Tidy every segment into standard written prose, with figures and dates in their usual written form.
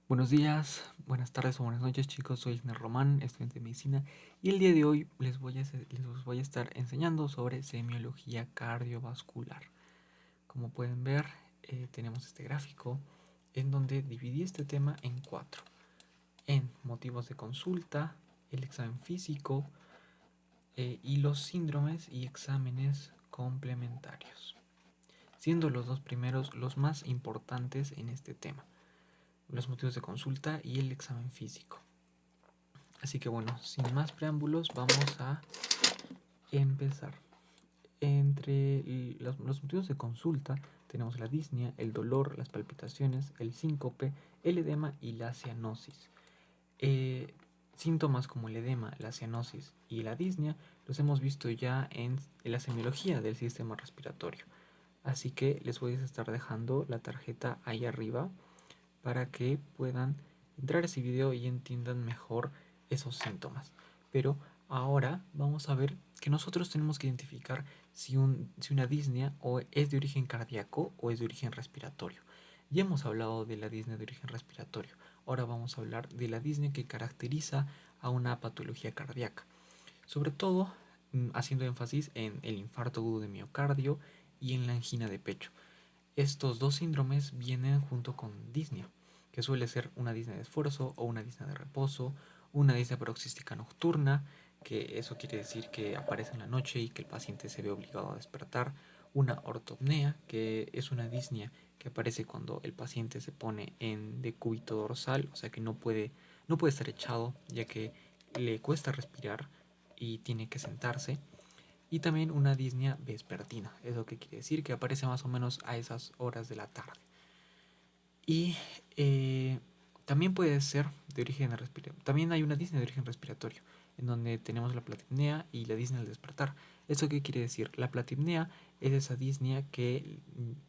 Buenos días, buenas tardes o buenas noches, chicos. Soy Igner Román, estudiante de medicina, y el día de hoy les voy a estar enseñando sobre semiología cardiovascular. Como pueden ver, tenemos este gráfico en donde dividí este tema en cuatro: en motivos de consulta, el examen físico, y los síndromes y exámenes complementarios, siendo los dos primeros los más importantes en este tema: los motivos de consulta y el examen físico. Así que bueno, sin más preámbulos, vamos a empezar. Entre los motivos de consulta tenemos la disnea, el dolor, las palpitaciones, el síncope, el edema y la cianosis. Eh, Síntomas como el edema, la cianosis y la disnea los hemos visto ya en la semiología del sistema respiratorio. Así que les voy a estar dejando la tarjeta ahí arriba para que puedan entrar a ese video y entiendan mejor esos síntomas. Pero ahora vamos a ver que nosotros tenemos que identificar si una disnea o es de origen cardíaco o es de origen respiratorio. Ya hemos hablado de la disnea de origen respiratorio. Ahora vamos a hablar de la disnea que caracteriza a una patología cardíaca. Sobre todo haciendo énfasis en el infarto agudo de miocardio y en la angina de pecho. Estos dos síndromes vienen junto con disnea, que suele ser una disnea de esfuerzo o una disnea de reposo, una disnea paroxística nocturna, que eso quiere decir que aparece en la noche y que el paciente se ve obligado a despertar, una ortopnea, que es una disnea que aparece cuando el paciente se pone en decúbito dorsal, o sea que no puede estar echado ya que le cuesta respirar y tiene que sentarse, y también una disnea vespertina, es lo que quiere decir que aparece más o menos a esas horas de la tarde. Y también puede ser de origen respiratorio. También hay una disnea de origen respiratorio, en donde tenemos la platipnea y la disnea al despertar. ¿Esto qué quiere decir? La platipnea es esa disnea que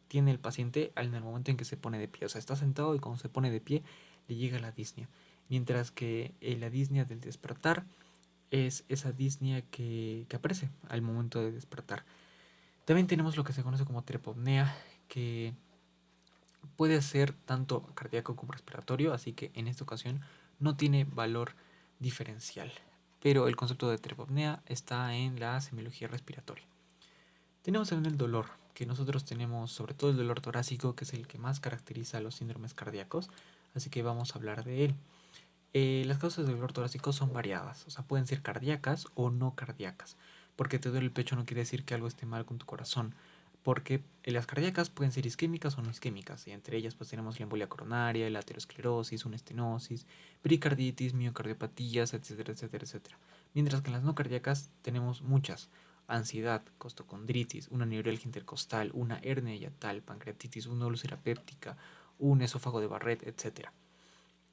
tiene el paciente en el momento en que se pone de pie. O sea, está sentado y cuando se pone de pie le llega la disnea. Mientras que la disnea del despertar es esa disnea que aparece al momento de despertar. También tenemos lo que se conoce como trepopnea, que puede ser tanto cardíaco como respiratorio, así que en esta ocasión no tiene valor diferencial. Pero el concepto de trepopnea está en la semiología respiratoria. Tenemos también el dolor, que nosotros tenemos sobre todo el dolor torácico, que es el que más caracteriza a los síndromes cardíacos, así que vamos a hablar de él. Las causas del dolor torácico son variadas, o sea, pueden ser cardíacas o no cardíacas. Porque te duele el pecho no quiere decir que algo esté mal con tu corazón, porque las cardíacas pueden ser isquémicas o no isquémicas, y entre ellas pues tenemos la embolia coronaria, la aterosclerosis, una estenosis, pericarditis, miocardiopatías, etcétera, etcétera, etcétera. Mientras que en las no cardíacas tenemos muchas: ansiedad, costocondritis, una neuralgia intercostal, una hernia hiatal, pancreatitis, una úlcera péptica, un esófago de Barrett, etcétera.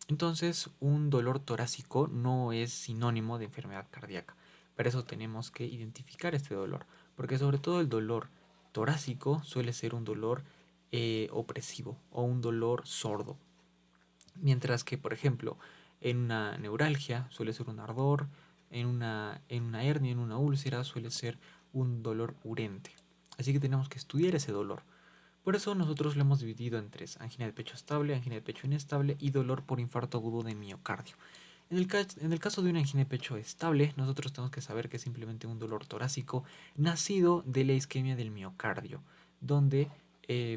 Entonces, un dolor torácico no es sinónimo de enfermedad cardíaca. Para eso tenemos que identificar este dolor, porque sobre todo el dolor torácico suele ser un dolor opresivo o un dolor sordo. Mientras que, por ejemplo, en una neuralgia suele ser un ardor, en una hernia, en una úlcera suele ser un dolor urente. Así que tenemos que estudiar ese dolor. Por eso nosotros lo hemos dividido en tres: angina de pecho estable, angina de pecho inestable y dolor por infarto agudo de miocardio. En el caso de una angina de pecho estable, nosotros tenemos que saber que es simplemente un dolor torácico nacido de la isquemia del miocardio, donde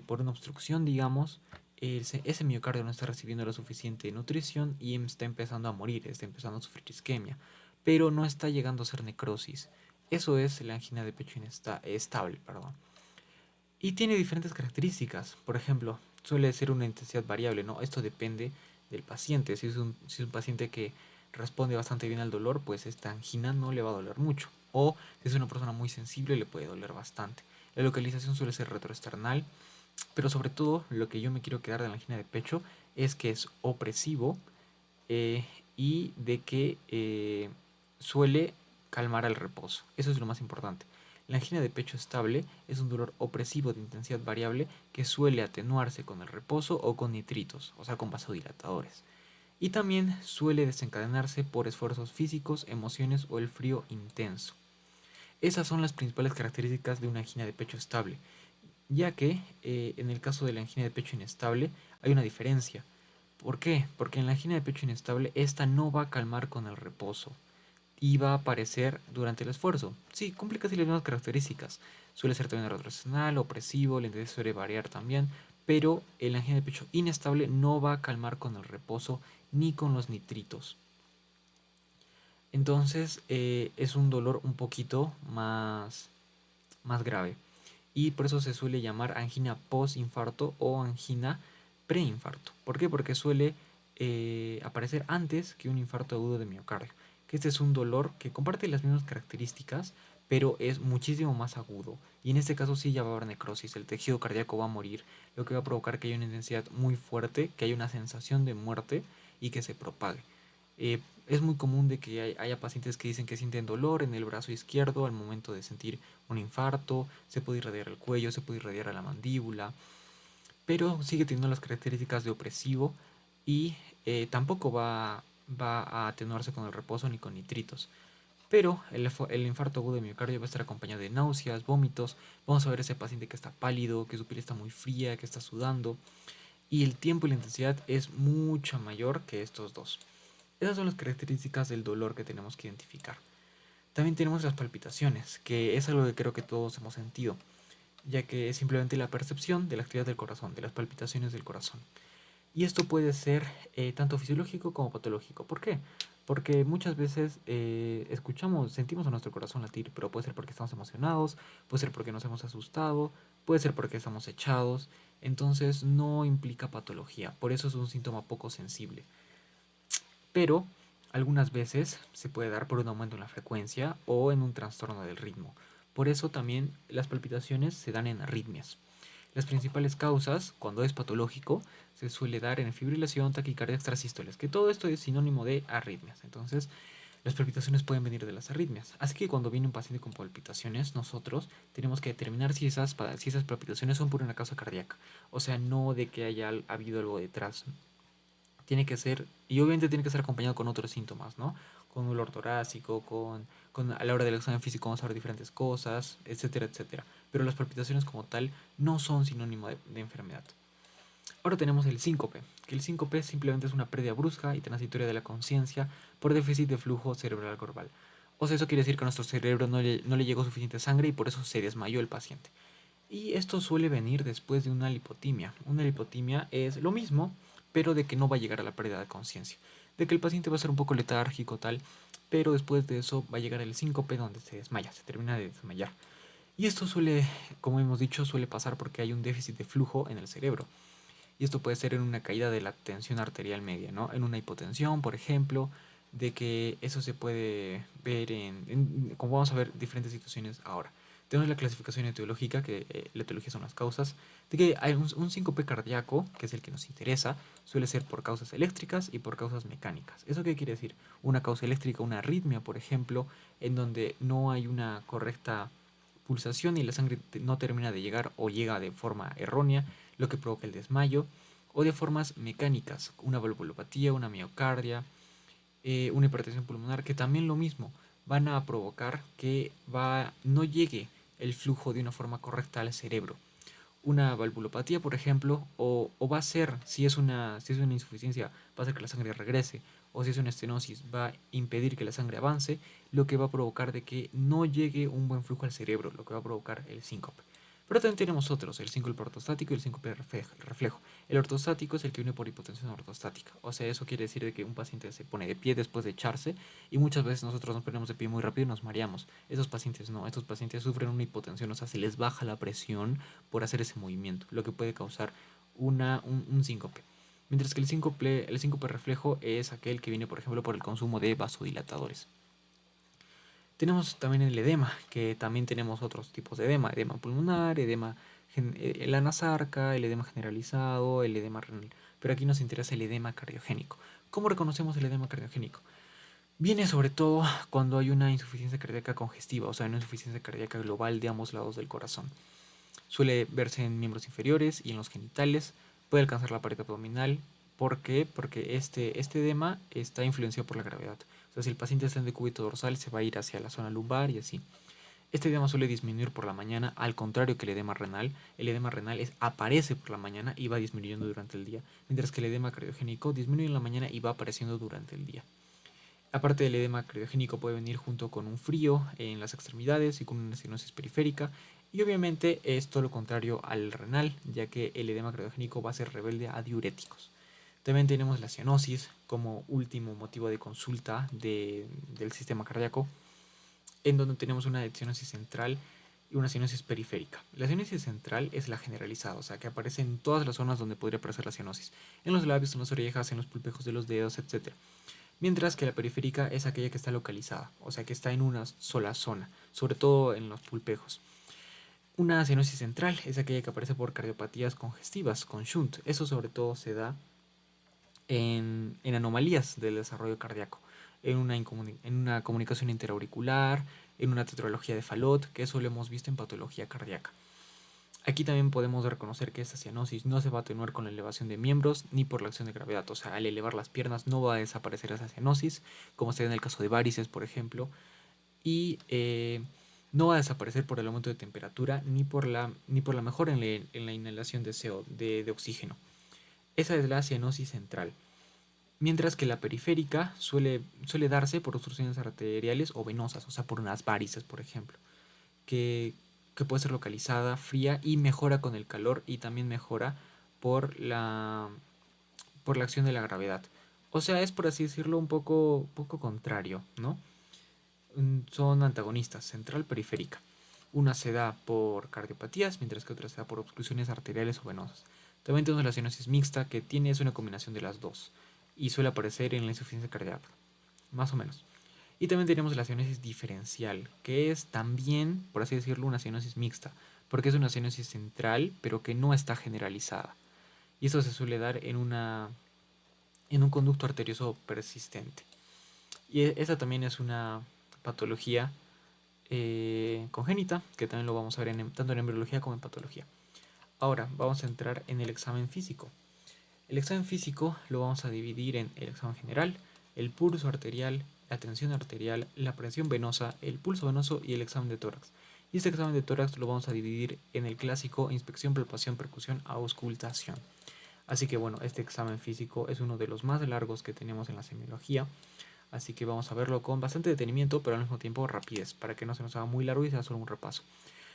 por una obstrucción, digamos, ese miocardio no está recibiendo la suficiente nutrición y está empezando a morir, está empezando a sufrir isquemia, pero no está llegando a ser necrosis. Eso es la angina de pecho estable, perdón. Y tiene diferentes características. Por ejemplo, suele ser una intensidad variable, ¿no? Esto depende del paciente. Si es un paciente que responde bastante bien al dolor, pues esta angina no le va a doler mucho. O si es una persona muy sensible, le puede doler bastante. La localización suele ser retroesternal, pero sobre todo lo que yo me quiero quedar de la angina de pecho es que es opresivo, eh, y de que suele calmar al reposo. Eso es lo más importante. La angina de pecho estable es un dolor opresivo de intensidad variable que suele atenuarse con el reposo o con nitritos, o sea, con vasodilatadores. Y también suele desencadenarse por esfuerzos físicos, emociones o el frío intenso. Esas son las principales características de una angina de pecho estable, ya que en el caso de la angina de pecho inestable hay una diferencia. ¿Por qué? Porque en la angina de pecho inestable, esta no va a calmar con el reposo y va a aparecer durante el esfuerzo. Sí, cumple casi las mismas características. Suele ser también rotacional, opresivo, la intensidad suele variar también, pero el angina de pecho inestable no va a calmar con el reposo ni con los nitritos. Entonces es un dolor un poquito más grave. Y por eso se suele llamar angina postinfarto o angina preinfarto. ¿Por qué? Porque suele aparecer antes que un infarto agudo de miocardio. Que este es un dolor que comparte las mismas características, pero es muchísimo más agudo. Y en este caso sí ya va a haber necrosis, el tejido cardíaco va a morir, lo que va a provocar que haya una intensidad muy fuerte, que haya una sensación de muerte y que se propague. Es muy común de que haya pacientes que dicen que sienten dolor en el brazo izquierdo al momento de sentir un infarto, se puede irradiar al cuello, se puede irradiar a la mandíbula, pero sigue teniendo las características de opresivo y tampoco va a atenuarse con el reposo ni con nitritos. Pero el infarto agudo de miocardio va a estar acompañado de náuseas, vómitos. Vamos a ver ese paciente que está pálido, que su piel está muy fría, que está sudando. Y el tiempo y la intensidad es mucho mayor que estos dos. Esas son las características del dolor que tenemos que identificar. También tenemos las palpitaciones, que es algo que creo que todos hemos sentido, ya que es simplemente la percepción de la actividad del corazón, de las palpitaciones del corazón. Y esto puede ser tanto fisiológico como patológico. ¿Por qué? Porque muchas veces sentimos a nuestro corazón latir, pero puede ser porque estamos emocionados, puede ser porque nos hemos asustado, puede ser porque estamos echados. Entonces no implica patología, por eso es un síntoma poco sensible. Pero algunas veces se puede dar por un aumento en la frecuencia o en un trastorno del ritmo. Por eso también las palpitaciones se dan en arritmias. Las principales causas, cuando es patológico, se suele dar en fibrilación, taquicardia, extrasístoles, que todo esto es sinónimo de arritmias. Entonces, las palpitaciones pueden venir de las arritmias. Así que cuando viene un paciente con palpitaciones, nosotros tenemos que determinar si esas palpitaciones son por una causa cardíaca. O sea, no de que haya habido algo detrás. Tiene que ser, y obviamente tiene que ser acompañado con otros síntomas, ¿no? Con un dolor torácico, a la hora del examen físico vamos a ver diferentes cosas, etcétera, etcétera. Pero las palpitaciones como tal no son sinónimo de enfermedad. Ahora tenemos el síncope, que el síncope simplemente es una pérdida brusca y transitoria de la conciencia por déficit de flujo cerebral corporal. O sea, eso quiere decir que a nuestro cerebro no le llegó suficiente sangre y por eso se desmayó el paciente. Y esto suele venir después de una lipotimia. Una lipotimia es lo mismo, pero de que no va a llegar a la pérdida de conciencia. De que el paciente va a ser un poco letárgico, tal, pero después de eso va a llegar el síncope donde se desmaya, se termina de desmayar. Y esto suele, como hemos dicho, suele pasar porque hay un déficit de flujo en el cerebro. Y esto puede ser en una caída de la tensión arterial media, ¿no? En una hipotensión, por ejemplo, de que eso se puede ver como vamos a ver diferentes situaciones ahora. Tenemos la clasificación etiológica, que la etiología son las causas, de que hay un síncope cardíaco, que es el que nos interesa, suele ser por causas eléctricas y por causas mecánicas. ¿Eso qué quiere decir? Una causa eléctrica, una arritmia, por ejemplo, en donde no hay una correcta pulsación y la sangre no termina de llegar o llega de forma errónea, lo que provoca el desmayo, o de formas mecánicas, una valvulopatía, una miocardia, una hipertensión pulmonar, que también lo mismo, van a provocar que no llegue el flujo de una forma correcta al cerebro. Una valvulopatía, por ejemplo, o va a ser, si es una insuficiencia, va a hacer que la sangre regrese, o si es una estenosis, va a impedir que la sangre avance, lo que va a provocar de que no llegue un buen flujo al cerebro, lo que va a provocar el síncope. Pero también tenemos otros, el síncope ortostático y el síncope reflejo. El ortostático es el que viene por hipotensión ortostática. O sea, eso quiere decir de que un paciente se pone de pie después de echarse y muchas veces nosotros nos ponemos de pie muy rápido y nos mareamos. Esos pacientes no, estos pacientes sufren una hipotensión, o sea, se les baja la presión por hacer ese movimiento, lo que puede causar un síncope. Mientras que el síncope reflejo es aquel que viene, por ejemplo, por el consumo de vasodilatadores. Tenemos también el edema, que también tenemos otros tipos de edema pulmonar, el anasarca, el edema generalizado, el edema renal. Pero aquí nos interesa el edema cardiogénico. ¿Cómo reconocemos el edema cardiogénico? Viene sobre todo cuando hay una insuficiencia cardíaca congestiva, o sea, una insuficiencia cardíaca global de ambos lados del corazón. Suele verse en miembros inferiores y en los genitales, puede alcanzar la pared abdominal. ¿Por qué? Porque este edema está influenciado por la gravedad. O sea, si el paciente está en decúbito dorsal, se va a ir hacia la zona lumbar y así. Este edema suele disminuir por la mañana, al contrario que el edema renal. El edema renal aparece por la mañana y va disminuyendo durante el día, mientras que el edema cardiogénico disminuye en la mañana y va apareciendo durante el día. Aparte del edema cardiogénico puede venir junto con un frío en las extremidades y con una cianosis periférica, y obviamente es todo lo contrario al renal, ya que el edema cardiogénico va a ser rebelde a diuréticos. También tenemos la cianosis como último motivo de consulta del sistema cardíaco, en donde tenemos una cianosis central y una cianosis periférica. La cianosis central es la generalizada, o sea, que aparece en todas las zonas donde podría aparecer la cianosis, en los labios, en las orejas, en los pulpejos de los dedos, etc. Mientras que la periférica es aquella que está localizada, o sea, que está en una sola zona, sobre todo en los pulpejos. Una cianosis central es aquella que aparece por cardiopatías congestivas, con shunt. Eso sobre todo se da en anomalías del desarrollo cardíaco, en una comunicación interauricular, en una tetralogía de Fallot, que eso lo hemos visto en patología cardíaca. Aquí también podemos reconocer que esta cianosis no se va a atenuar con la elevación de miembros ni por la acción de gravedad, o sea, al elevar las piernas no va a desaparecer esa cianosis, como se ve en el caso de varices, por ejemplo, y no va a desaparecer por el aumento de temperatura ni por la mejora en la inhalación de de oxígeno. Esa es la cianosis central. Mientras que la periférica suele darse por obstrucciones arteriales o venosas, o sea, por unas varices, por ejemplo, que, que puede ser localizada, fría y mejora con el calor y también mejora por por la acción de la gravedad. O sea, es por así decirlo poco contrario, ¿no? Son antagonistas, central-periférica. Una se da por cardiopatías, mientras que otra se da por obstrucciones arteriales o venosas. También tenemos la cianosis mixta, que es una combinación de las dos y suele aparecer en la insuficiencia cardíaca, más o menos. Y también tenemos la cianosis diferencial, que es también, por así decirlo, una cianosis mixta, porque es una cianosis central, pero que no está generalizada. Y eso se suele dar en un conducto arterioso persistente. Y esa también es una patología congénita, que también lo vamos a ver tanto en embriología como en patología. Ahora vamos a entrar en el examen físico. El examen físico lo vamos a dividir en el examen general, el pulso arterial, la tensión arterial, la presión venosa, el pulso venoso y el examen de tórax. Y este examen de tórax lo vamos a dividir en el clásico inspección, palpación, percusión, auscultación. Así que bueno, este examen físico es uno de los más largos que tenemos en la semiología, así que vamos a verlo con bastante detenimiento, pero al mismo tiempo rapidez, para que no se nos haga muy largo y sea solo un repaso.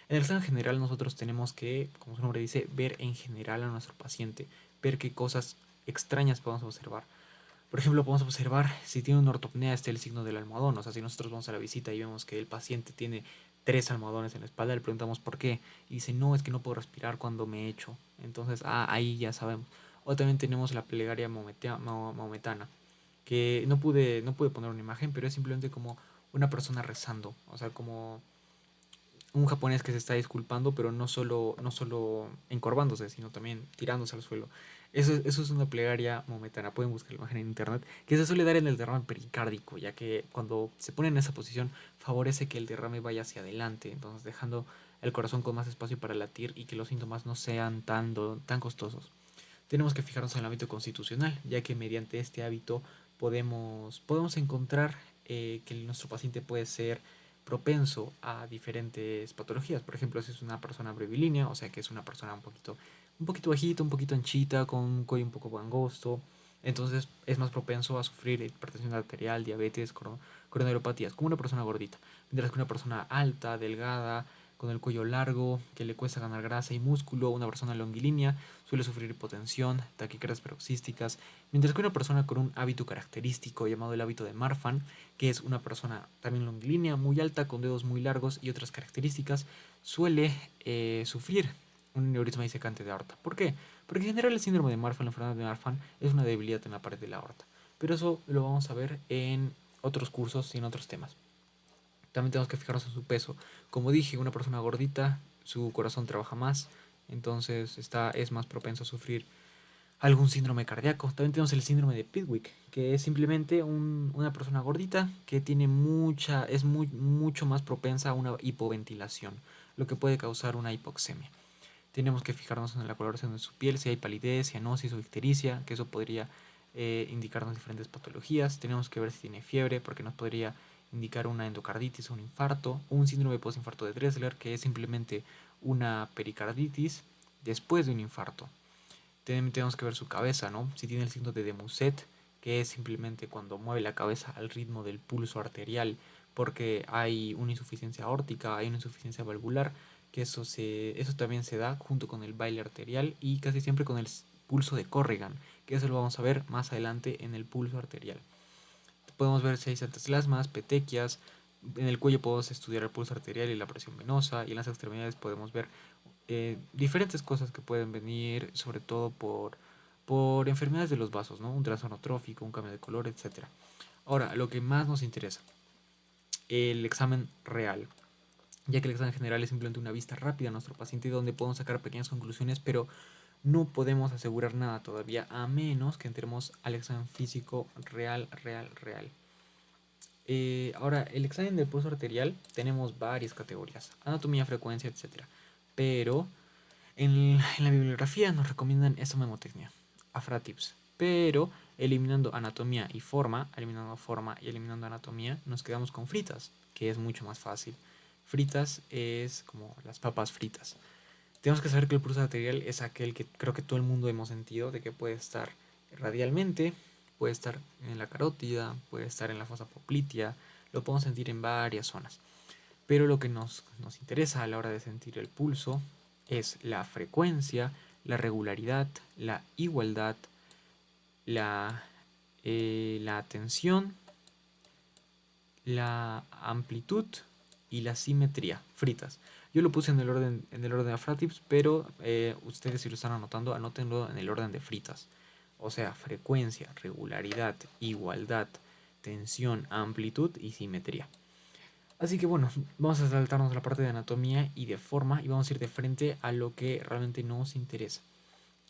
En el examen general nosotros tenemos que, como su nombre dice, ver en general a nuestro paciente, ver qué cosas extrañas podemos observar. Por ejemplo, podemos observar si tiene una ortopnea, el signo del almohadón. O sea, si nosotros vamos a la visita y vemos que el paciente tiene 3 almohadones en la espalda, le preguntamos por qué. Y dice, no, es que no puedo respirar cuando me echo. Entonces, ahí ya sabemos. O también tenemos la plegaria maometana, que no pude poner una imagen, pero es simplemente como una persona rezando. O sea, como un japonés que se está disculpando, pero no solo encorvándose, sino también tirándose al suelo. Eso es una plegaria momentánea, pueden buscar la imagen en internet, que se suele dar en el derrame pericárdico, ya que cuando se pone en esa posición favorece que el derrame vaya hacia adelante, entonces dejando el corazón con más espacio para latir y que los síntomas no sean tan costosos. Tenemos que fijarnos en el hábito constitucional, ya que mediante este hábito podemos encontrar que nuestro paciente puede ser propenso a diferentes patologías. Por ejemplo, si es una persona brevilínea, o sea que es una persona un poquito bajita, un poquito anchita, con un cuello un poco angosto, entonces es más propenso a sufrir hipertensión arterial, diabetes, coronaropatías, como una persona gordita. Mientras que una persona alta, delgada, con el cuello largo, que le cuesta ganar grasa y músculo, una persona longilínea, suele sufrir hipotensión, taquicardias paroxísticas, mientras que una persona con un hábito característico llamado el hábito de Marfan, que es una persona también longilínea, muy alta, con dedos muy largos y otras características, suele sufrir un aneurisma disecante de aorta. ¿Por qué? Porque en general el síndrome de Marfan, la enfermedad de Marfan, es una debilidad en la pared de la aorta. Pero eso lo vamos a ver en otros cursos y en otros temas. También tenemos que fijarnos en su peso. Como dije, una persona gordita, su corazón trabaja más, entonces es más propenso a sufrir algún síndrome cardíaco. También tenemos el síndrome de Pickwick, que es simplemente una persona gordita que tiene mucho más propensa a una hipoventilación, lo que puede causar una hipoxemia. Tenemos que fijarnos en la coloración de su piel, si hay palidez, cianosis o ictericia, que eso podría indicarnos diferentes patologías. Tenemos que ver si tiene fiebre, porque nos podría indicar una endocarditis o un infarto, un síndrome postinfarto de Dressler, que es simplemente una pericarditis después de un infarto. Tenemos que ver su cabeza, ¿no? Si tiene el signo de Musset, que es simplemente cuando mueve la cabeza al ritmo del pulso arterial, porque hay una insuficiencia aórtica, hay una insuficiencia valvular, que eso también se da junto con el baile arterial y casi siempre con el pulso de Corrigan, que eso lo vamos a ver más adelante en el pulso arterial. Podemos ver si hay centeslasmas, petequias. En el cuello podemos estudiar el pulso arterial y la presión venosa, y en las extremidades podemos ver diferentes cosas que pueden venir, sobre todo por enfermedades de los vasos, ¿no? Un trastorno trófico, un cambio de color, etc. Ahora, lo que más nos interesa, el examen real, ya que el examen general es simplemente una vista rápida a nuestro paciente donde podemos sacar pequeñas conclusiones, pero no podemos asegurar nada todavía, a menos que entremos al examen físico real. Ahora, el examen del pulso arterial tenemos varias categorías, anatomía, frecuencia, etc. Pero en la bibliografía nos recomiendan esta memotecnia, AFRA-TIPS, pero eliminando forma y eliminando anatomía, nos quedamos con fritas, que es mucho más fácil. Fritas es como las papas fritas. Tenemos que saber que el pulso arterial es aquel que creo que todo el mundo hemos sentido, de que puede estar radialmente, puede estar en la carótida, puede estar en la fosa poplitea, lo podemos sentir en varias zonas. Pero lo que nos interesa a la hora de sentir el pulso es la frecuencia, la regularidad, la igualdad, la tensión, la amplitud y la simetría, fritas. Yo lo puse en el orden de Afratips, pero ustedes si lo están anotando, anótenlo en el orden de fritas. O sea, frecuencia, regularidad, igualdad, tensión, amplitud y simetría. Así que bueno, vamos a saltarnos la parte de anatomía y de forma y vamos a ir de frente a lo que realmente nos interesa,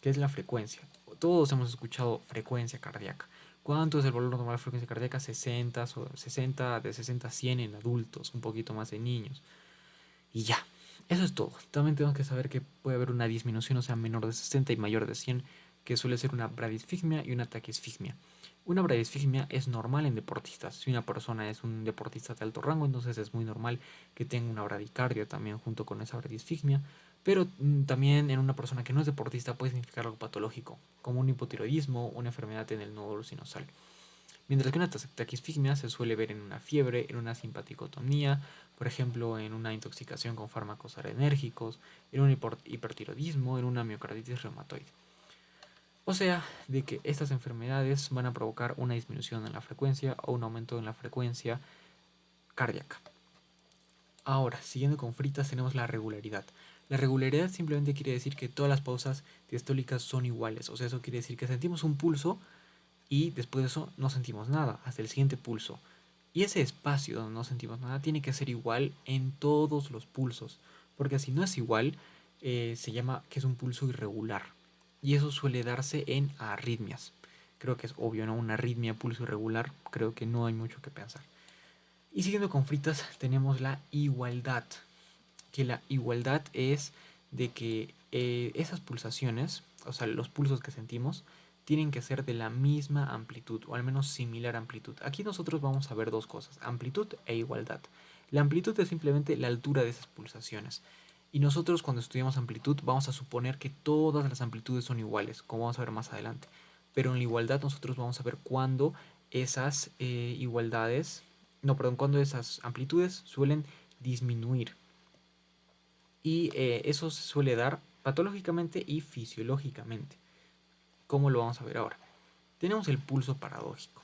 que es la frecuencia. Todos hemos escuchado frecuencia cardíaca. ¿Cuánto es el valor normal de frecuencia cardíaca? 60, de 60 a 100 en adultos, un poquito más en niños. Y ya, eso es todo. También tenemos que saber que puede haber una disminución, o sea, menor de 60 y mayor de 100, que suele ser una bradisfigmia y una taquisfigmia. Una bradisfigmia es normal en deportistas. Si una persona es un deportista de alto rango, entonces es muy normal que tenga una bradicardia también junto con esa bradisfigmia. Pero también en una persona que no es deportista puede significar algo patológico, como un hipotiroidismo o una enfermedad en el nódulo sinusal. Mientras que una taquisfigmia se suele ver en una fiebre, en una simpaticotonía, por ejemplo, en una intoxicación con fármacos adrenérgicos, en un hipertiroidismo, en una miocarditis reumatoide. O sea, de que estas enfermedades van a provocar una disminución en la frecuencia o un aumento en la frecuencia cardíaca. Ahora, siguiendo con fritas, tenemos la regularidad. La regularidad simplemente quiere decir que todas las pausas diastólicas son iguales. O sea, eso quiere decir que sentimos un pulso y después de eso no sentimos nada, hasta el siguiente pulso. Y ese espacio donde no sentimos nada tiene que ser igual en todos los pulsos, porque si no es igual, se llama que es un pulso irregular. Y eso suele darse en arritmias. Creo que es obvio, ¿no? Una arritmia, pulso irregular, creo que no hay mucho que pensar. Y siguiendo con fritas, tenemos la igualdad, que la igualdad es de que esas pulsaciones, o sea, los pulsos que sentimos, tienen que ser de la misma amplitud, o al menos similar amplitud. Aquí nosotros vamos a ver dos cosas, amplitud e igualdad. La amplitud es simplemente la altura de esas pulsaciones. Y nosotros cuando estudiamos amplitud vamos a suponer que todas las amplitudes son iguales, como vamos a ver más adelante. Pero en la igualdad nosotros vamos a ver cuándo esas cuándo esas amplitudes suelen disminuir. Y eso se suele dar patológicamente y fisiológicamente. ¿Cómo lo vamos a ver ahora? Tenemos el pulso paradójico.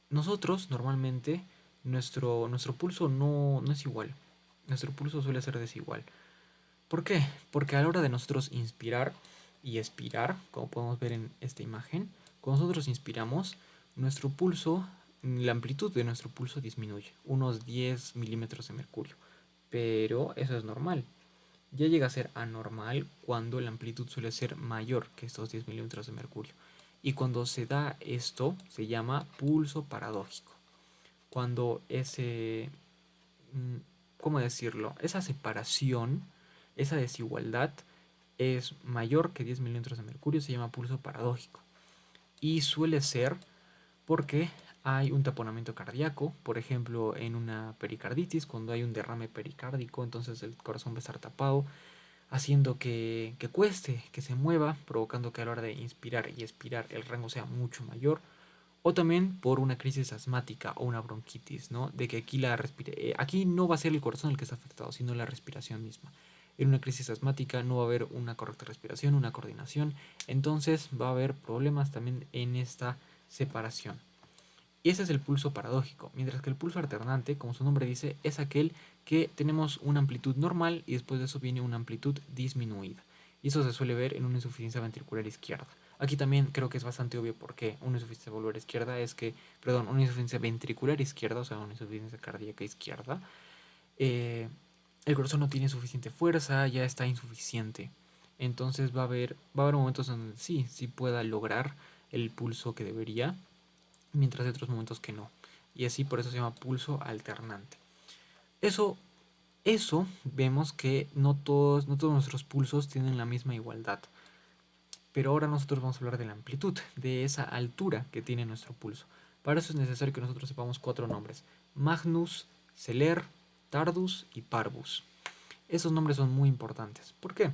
Nosotros normalmente nuestro pulso no es igual. Nuestro pulso suele ser desigual. ¿Por qué? Porque a la hora de nosotros inspirar y expirar, como podemos ver en esta imagen, cuando nosotros inspiramos, nuestro pulso, la amplitud de nuestro pulso disminuye, unos 10 milímetros de mercurio. Pero eso es normal. Ya llega a ser anormal cuando la amplitud suele ser mayor que estos 10 milímetros de mercurio. Y cuando se da esto, se llama pulso paradójico. Cuando ¿cómo decirlo? Esa separación, esa desigualdad es mayor que 10 milímetros de mercurio, se llama pulso paradójico. Y suele ser porque Hay un taponamiento cardíaco, por ejemplo, en una pericarditis, cuando hay un derrame pericárdico, entonces el corazón va a estar tapado, haciendo que cueste, que se mueva, provocando que a la hora de inspirar y expirar el rango sea mucho mayor. O también por una crisis asmática o una bronquitis, ¿no? De que aquí no va a ser el corazón el que está afectado, sino la respiración misma. En una crisis asmática no va a haber una correcta respiración, una coordinación, entonces va a haber problemas también en esta separación. Y ese es el pulso paradójico, mientras que el pulso alternante, como su nombre dice, es aquel que tenemos una amplitud normal y después de eso viene una amplitud disminuida. Y eso se suele ver en una insuficiencia ventricular izquierda. Aquí también creo que es bastante obvio por qué una insuficiencia ventricular izquierda una insuficiencia ventricular izquierda, o sea, una insuficiencia cardíaca izquierda, eh, el corazón no tiene suficiente fuerza, ya está insuficiente. Entonces va a haber momentos donde sí pueda lograr el pulso que debería, mientras hay otros momentos que no. Y así por eso se llama pulso alternante. Eso, eso vemos que no todos nuestros pulsos tienen la misma igualdad. Pero ahora nosotros vamos a hablar de la amplitud, de esa altura que tiene nuestro pulso. Para eso es necesario que nosotros sepamos 4 nombres: Magnus, Celer, Tardus y Parvus. Esos nombres son muy importantes. ¿Por qué?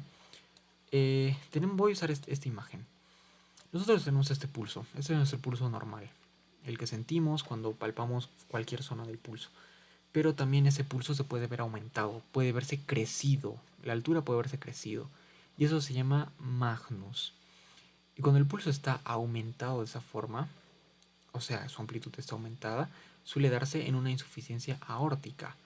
Voy a usar esta imagen. Nosotros tenemos este pulso. Este es nuestro pulso normal, el que sentimos cuando palpamos cualquier zona del pulso. Pero también ese pulso se puede ver aumentado, puede verse crecido, la altura puede verse crecido. Y eso se llama Magnus. Y cuando el pulso está aumentado de esa forma, o sea, su amplitud está aumentada, suele darse en una insuficiencia aórtica.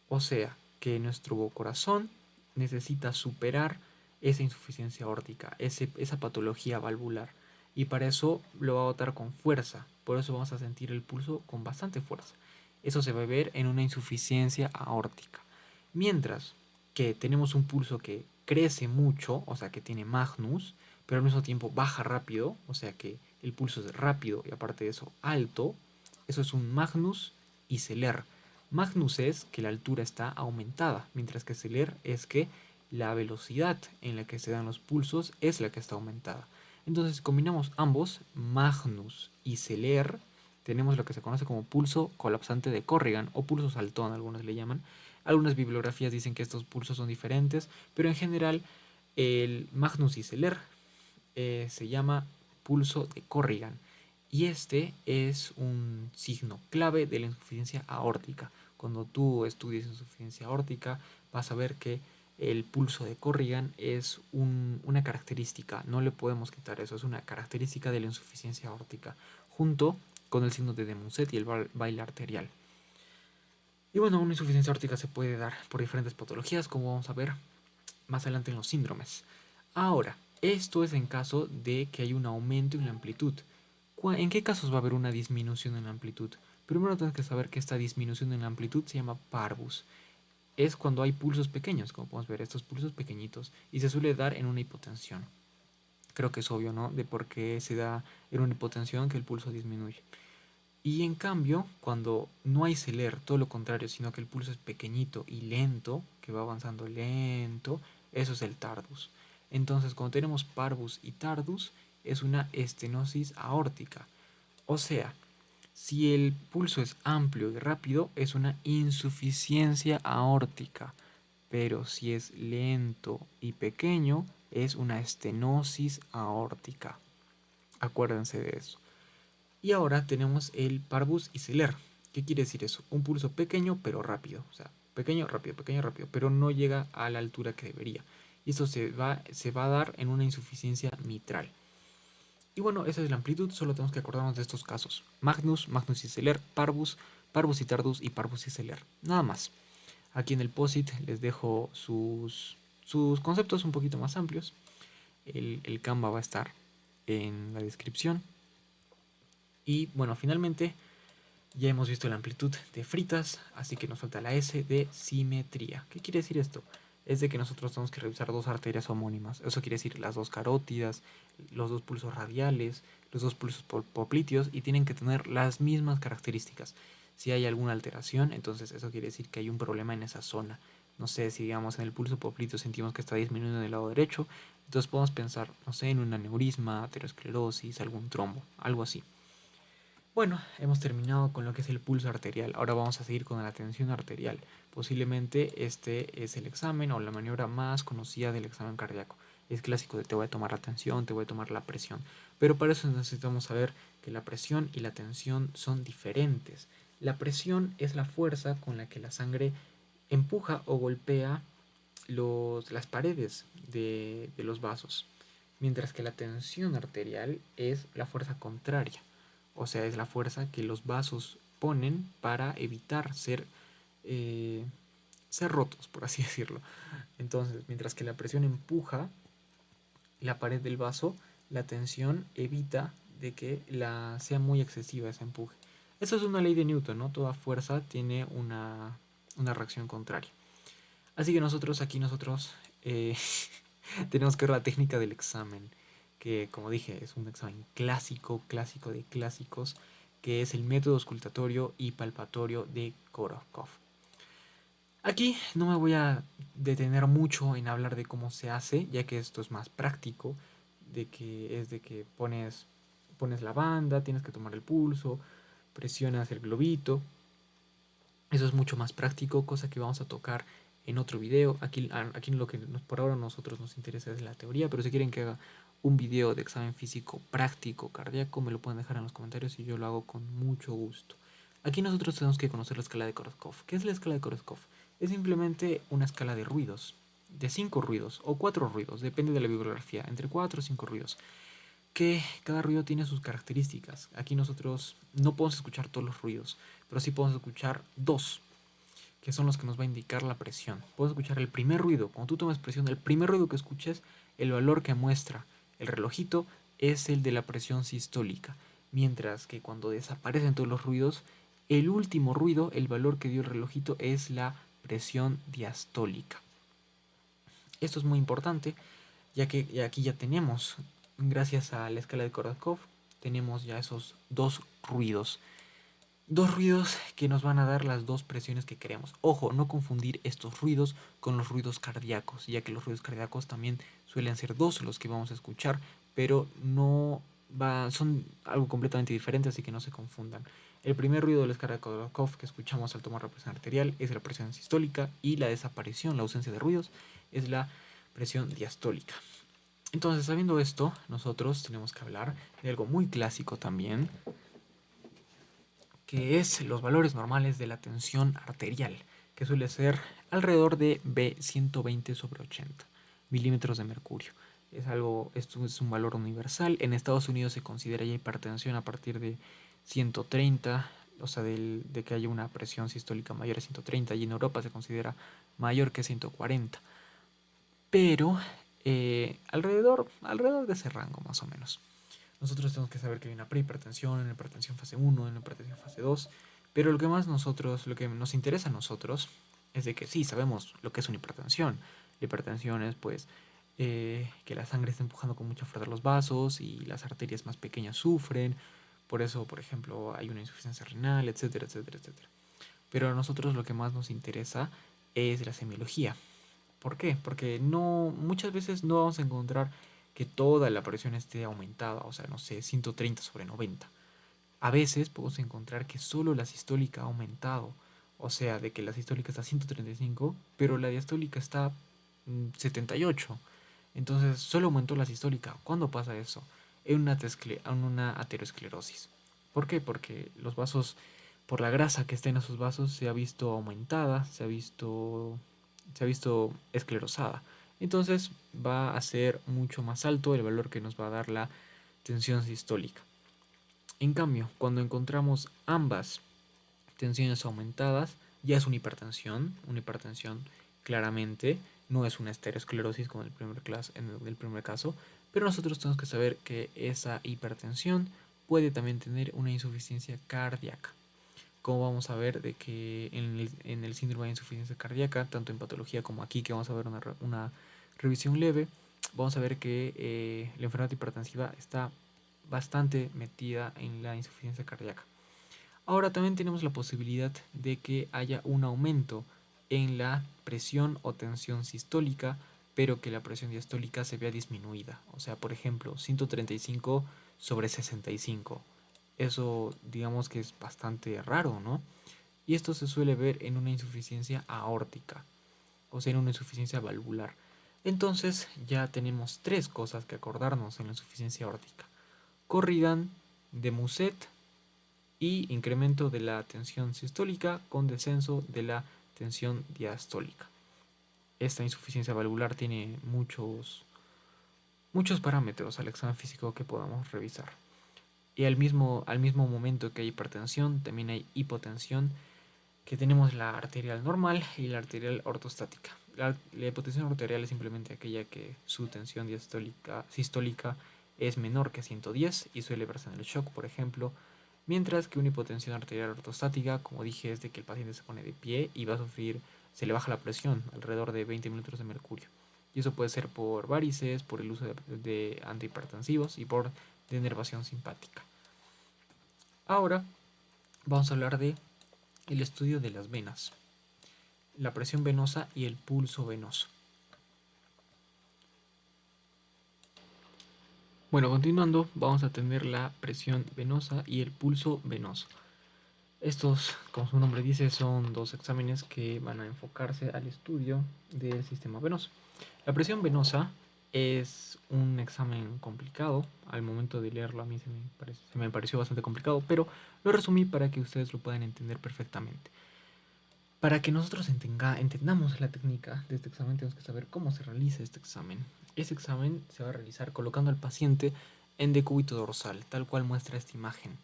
O sea, que nuestro corazón necesita superar esa insuficiencia aórtica, esa patología valvular. Y para eso lo va a botar con fuerza. Por eso vamos a sentir el pulso con bastante fuerza. Eso se va a ver en una insuficiencia aórtica. Mientras que tenemos un pulso que crece mucho, o sea que tiene Magnus, pero al mismo tiempo baja rápido, o sea que el pulso es rápido y aparte de eso alto, eso es un Magnus y Celer. Magnus es que la altura está aumentada, mientras que Celer es que la velocidad en la que se dan los pulsos es la que está aumentada. Entonces, si combinamos ambos, Magnus y Celer, tenemos lo que se conoce como pulso colapsante de Corrigan o pulso saltón, algunos le llaman. Algunas bibliografías dicen que estos pulsos son diferentes, pero en general el Magnus y Celer se llama pulso de Corrigan. Y este es un signo clave de la insuficiencia aórtica. Cuando tú estudies insuficiencia aórtica, vas a ver que el pulso de Corrigan es una característica, no le podemos quitar eso, es una característica de la insuficiencia aórtica, junto con el signo de Demuset y el baile arterial. Y bueno, una insuficiencia aórtica se puede dar por diferentes patologías, como vamos a ver más adelante en los síndromes. Ahora, esto es en caso de que hay un aumento en la amplitud. ¿En qué casos va a haber una disminución en la amplitud? Primero tienes que saber que esta disminución en la amplitud se llama parvus. Es cuando hay pulsos pequeños, como podemos ver, estos pulsos pequeñitos, y se suele dar en una hipotensión. Creo que es obvio, ¿no? De por qué se da en una hipotensión que el pulso disminuye. Y en cambio, cuando no hay celer, todo lo contrario, sino que el pulso es pequeñito y lento, que va avanzando lento, eso es el tardus. Entonces, cuando tenemos parvus y tardus, es una estenosis aórtica. O sea, si el pulso es amplio y rápido, es una insuficiencia aórtica. Pero si es lento y pequeño, es una estenosis aórtica. Acuérdense de eso. Y ahora tenemos el parvus y celer. ¿Qué quiere decir eso? Un pulso pequeño pero rápido. O sea, pequeño, rápido, pero no llega a la altura que debería. Y esto se va a dar en una insuficiencia mitral. Y bueno, esa es la amplitud, solo tenemos que acordarnos de estos casos. Magnus, Magnus y Celer, Parvus, Parvus y Tardus y Parvus y Celer. Nada más. Aquí en el POSIT les dejo sus conceptos un poquito más amplios. El Canva va a estar en la descripción. Y bueno, finalmente ya hemos visto la amplitud de Fritas, así que nos falta la S de simetría. ¿Qué quiere decir esto? Es de que nosotros tenemos que revisar dos arterias homónimas. Eso quiere decir las dos carótidas, los dos pulsos radiales, los dos pulsos popliteos y tienen que tener las mismas características. Si hay alguna alteración, entonces eso quiere decir que hay un problema en esa zona. No sé, si digamos en el pulso popliteo sentimos que está disminuyendo en el lado derecho, entonces podemos pensar, no sé, en un aneurisma, aterosclerosis, algún trombo, algo así. Bueno, hemos terminado con lo que es el pulso arterial. Ahora vamos a seguir con la tensión arterial. Posiblemente este es el examen o la maniobra más conocida del examen cardíaco. Es clásico de te voy a tomar la tensión, te voy a tomar la presión. Pero para eso necesitamos saber que la presión y la tensión son diferentes. La presión es la fuerza con la que la sangre empuja o golpea las paredes de los vasos, mientras que la tensión arterial es la fuerza contraria, o sea, es la fuerza que los vasos ponen para evitar eh, ser rotos, por así decirlo. Entonces, mientras que la presión empuja la pared del vaso, la tensión evita de que sea muy excesiva ese empuje. Eso es una ley de Newton, ¿no? Toda fuerza tiene una reacción contraria. Así que nosotros eh, tenemos que ver la técnica del examen, que como dije es un examen clásico, clásico de clásicos, que es el método auscultatorio y palpatorio de Korotkov. Aquí no me voy a detener mucho en hablar de cómo se hace, ya que esto es más práctico, de que pones la banda, tienes que tomar el pulso, presionas el globito. Eso es mucho más práctico, cosa que vamos a tocar en otro video. Aquí lo que por ahora a nosotros nos interesa es la teoría, pero si quieren que haga un video de examen físico práctico cardíaco, me lo pueden dejar en los comentarios y yo lo hago con mucho gusto. Aquí nosotros tenemos que conocer la escala de Korotkov. ¿Qué es la escala de Korotkov? Es simplemente una escala de ruidos, de 5 ruidos o 4 ruidos, depende de la bibliografía, entre 4 o 5 ruidos, que cada ruido tiene sus características. Aquí nosotros no podemos escuchar todos los ruidos, pero sí podemos escuchar dos, que son los que nos va a indicar la presión. Puedes escuchar el primer ruido. Cuando tú tomas presión, el primer ruido que escuches, el valor que muestra el relojito es el de la presión sistólica. Mientras que cuando desaparecen todos los ruidos, el último ruido, el valor que dio el relojito, es la presión diastólica. Esto es muy importante, ya que aquí ya tenemos, gracias a la escala de Korotkov, tenemos ya esos dos ruidos que nos van a dar las dos presiones que queremos. Ojo, no confundir estos ruidos con los ruidos cardíacos, ya que los ruidos cardíacos también suelen ser dos los que vamos a escuchar, pero son algo completamente diferente, así que no se confundan. El primer ruido del Korotkov que escuchamos al tomar la presión arterial es la presión sistólica y la desaparición, la ausencia de ruidos, es la presión diastólica. Entonces, sabiendo esto, nosotros tenemos que hablar de algo muy clásico también, que es los valores normales de la tensión arterial, que suele ser alrededor de B120/80 milímetros de mercurio. Esto es un valor universal. En Estados Unidos se considera ya hipertensión a partir de 130, o sea, de que haya una presión sistólica mayor a 130, y en Europa se considera mayor que 140. Pero alrededor de ese rango más o menos. Nosotros tenemos que saber que hay una prehipertensión, una hipertensión fase 1, una hipertensión fase 2, pero lo que nos interesa a nosotros es de que sí, sabemos lo que es una hipertensión. La hipertensión es pues que la sangre está empujando con mucha fuerza los vasos y las arterias más pequeñas sufren, por eso, por ejemplo, hay una insuficiencia renal, etcétera, etcétera, etcétera. Pero a nosotros lo que más nos interesa es la semiología. ¿Por qué? Porque muchas veces no vamos a encontrar que toda la presión esté aumentada, o sea, no sé, 130/90. A veces podemos encontrar que solo la sistólica ha aumentado, o sea, de que la sistólica está a 135, pero la diastólica está 78. Entonces, solo aumentó la sistólica. ¿Cuándo pasa eso? En una aterosclerosis. ¿Por qué? Porque los vasos, por la grasa que está en esos vasos, se ha visto aumentada, se ha visto esclerosada. Entonces va a ser mucho más alto el valor que nos va a dar la tensión sistólica. En cambio, cuando encontramos ambas tensiones aumentadas, ya es una hipertensión claramente, no es una estereosclerosis como en el primer caso, pero nosotros tenemos que saber que esa hipertensión puede también tener una insuficiencia cardíaca. Como vamos a ver de que en el síndrome de insuficiencia cardíaca, tanto en patología como aquí, que vamos a ver una revisión leve, vamos a ver que la enfermedad hipertensiva está bastante metida en la insuficiencia cardíaca. Ahora también tenemos la posibilidad de que haya un aumento en la presión o tensión sistólica, pero que la presión diastólica se vea disminuida. O sea, por ejemplo, 135/65. Eso digamos que es bastante raro, ¿no? Y esto se suele ver en una insuficiencia aórtica, o sea, en una insuficiencia valvular. Entonces ya tenemos tres cosas que acordarnos en la insuficiencia aórtica. Corrigan de Muset y incremento de la tensión sistólica con descenso de la tensión diastólica. Esta insuficiencia valvular tiene muchos parámetros al examen físico que podamos revisar. Y al mismo momento que hay hipertensión, también hay hipotensión, que tenemos la arterial normal y la arterial ortostática. La hipotensión arterial es simplemente aquella que su tensión sistólica es menor que 110 y suele verse en el shock, por ejemplo, mientras que una hipotensión arterial ortostática, como dije, es de que el paciente se pone de pie y va a sufrir, se le baja la presión, alrededor de 20 mililitros de mercurio. Y eso puede ser por varices, por el uso de antihipertensivos y por denervación simpática. Ahora vamos a hablar de el estudio de las venas, la presión venosa y el pulso venoso. Bueno, continuando, vamos a tener la presión venosa y el pulso venoso. Estos, como su nombre dice, son dos exámenes que van a enfocarse al estudio del sistema venoso. La presión venosa es un examen complicado. Al momento de leerlo a mí se me pareció bastante complicado, pero lo resumí para que ustedes lo puedan entender perfectamente. Para que nosotros entendamos la técnica de este examen, tenemos que saber cómo se realiza este examen. Este examen se va a realizar colocando al paciente en decúbito dorsal, tal cual muestra esta imagen.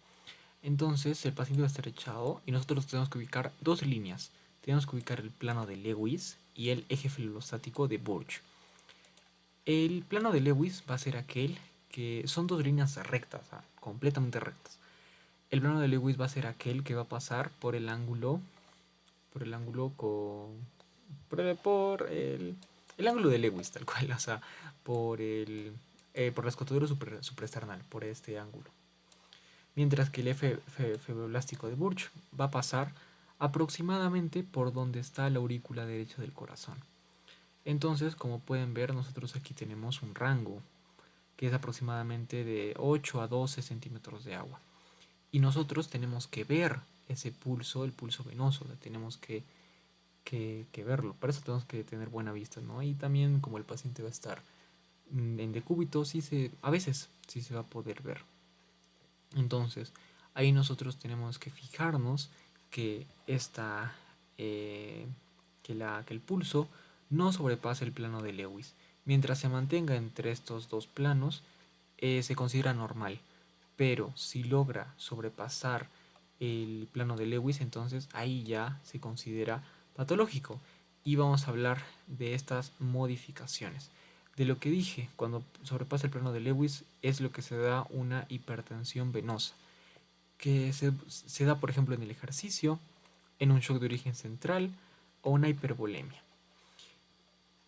Entonces, el paciente va a estar echado y nosotros tenemos que ubicar dos líneas. Tenemos que ubicar el plano de Lewis y el eje filostático de Burge. El plano de Lewis va a ser aquel que son dos líneas rectas, completamente rectas. El plano de Lewis va a ser aquel que va a pasar por el ángulo con el ángulo de Lewis, tal cual, o sea, por la escotadura supraesternal, por este ángulo. Mientras que el eje fibroblástico de Burge va a pasar aproximadamente por donde está la aurícula derecha del corazón. Entonces, como pueden ver, nosotros aquí tenemos un rango que es aproximadamente de 8 a 12 centímetros de agua. Y nosotros tenemos que ver ese pulso, el pulso venoso, tenemos que verlo. Para eso tenemos que tener buena vista, ¿no? Y también como el paciente va a estar en decúbito, a veces sí se va a poder ver. Entonces, ahí nosotros tenemos que fijarnos que que el pulso no sobrepase el plano de Lewis. Mientras se mantenga entre estos dos planos, se considera normal. Pero si logra sobrepasar el plano de Lewis, entonces ahí ya se considera patológico. Y vamos a hablar de estas modificaciones. De lo que dije, cuando sobrepasa el plano de Lewis es lo que se da una hipertensión venosa, que se da por ejemplo en el ejercicio, en un shock de origen central o una hipervolemia.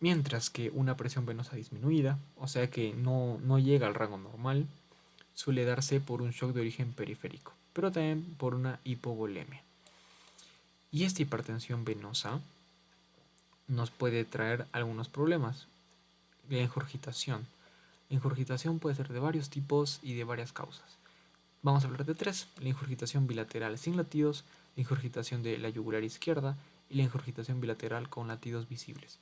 Mientras que una presión venosa disminuida, o sea que no llega al rango normal, suele darse por un shock de origen periférico, pero también por una hipovolemia. Y esta hipertensión venosa nos puede traer algunos problemas. La ingurgitación. La ingurgitación puede ser de varios tipos y de varias causas. Vamos a hablar de tres: la ingurgitación bilateral sin latidos, la ingurgitación de la yugular izquierda y la ingurgitación bilateral con latidos visibles.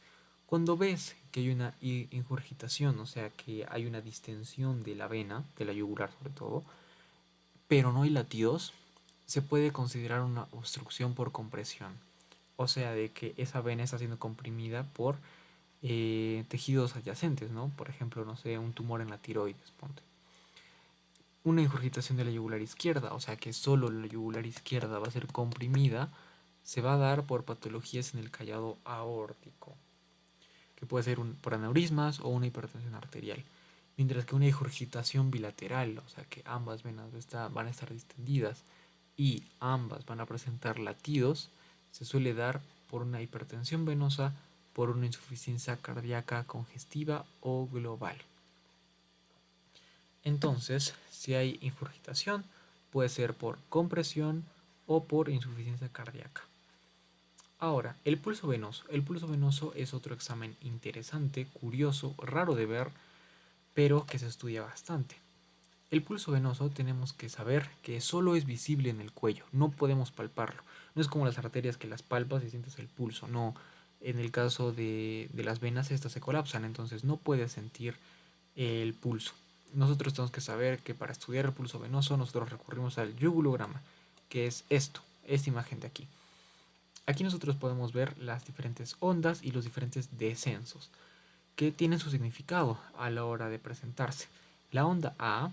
Cuando ves que hay una ingurgitación, o sea que hay una distensión de la vena, de la yugular sobre todo, pero no hay latidos, se puede considerar una obstrucción por compresión. O sea, de que esa vena está siendo comprimida por tejidos adyacentes, ¿no? Por ejemplo, no sé, un tumor en la tiroides, ponte. Una ingurgitación de la yugular izquierda, o sea que solo la yugular izquierda va a ser comprimida, se va a dar por patologías en el callado aórtico, que puede ser por aneurismas o una hipertensión arterial. Mientras que una ingurgitación bilateral, o sea que ambas venas van a estar distendidas y ambas van a presentar latidos, se suele dar por una hipertensión venosa, por una insuficiencia cardíaca congestiva o global. Entonces, si hay ingurgitación, puede ser por compresión o por insuficiencia cardíaca. Ahora, el pulso venoso. El pulso venoso es otro examen interesante, curioso, raro de ver, pero que se estudia bastante. El pulso venoso tenemos que saber que solo es visible en el cuello, no podemos palparlo. No es como las arterias que las palpas y sientes el pulso, no. En el caso de las venas, estas se colapsan, entonces no puedes sentir el pulso. Nosotros tenemos que saber que para estudiar el pulso venoso nosotros recurrimos al yugulograma, que es esto, esta imagen de aquí. Aquí nosotros podemos ver las diferentes ondas y los diferentes descensos que tienen su significado a la hora de presentarse. La onda A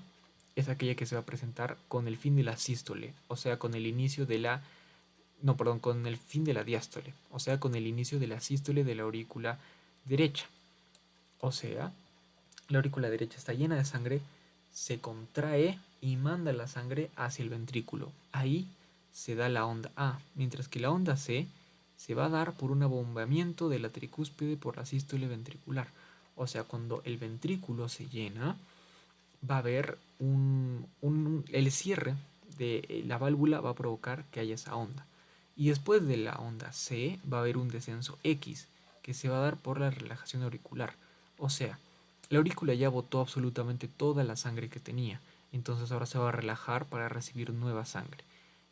es aquella que se va a presentar con el fin de la sístole, o sea, con el inicio de la no, perdón, con el fin de la diástole, o sea, con el inicio de la sístole de la aurícula derecha. O sea, la aurícula derecha está llena de sangre, se contrae y manda la sangre hacia el ventrículo. Ahí se da la onda A, mientras que la onda C se va a dar por un abombamiento de la tricúspide por la sístole ventricular. O sea, cuando el ventrículo se llena, va a haber el cierre de la válvula va a provocar que haya esa onda. Y después de la onda C va a haber un descenso X que se va a dar por la relajación auricular. O sea, la aurícula ya botó absolutamente toda la sangre que tenía. Entonces ahora se va a relajar para recibir nueva sangre.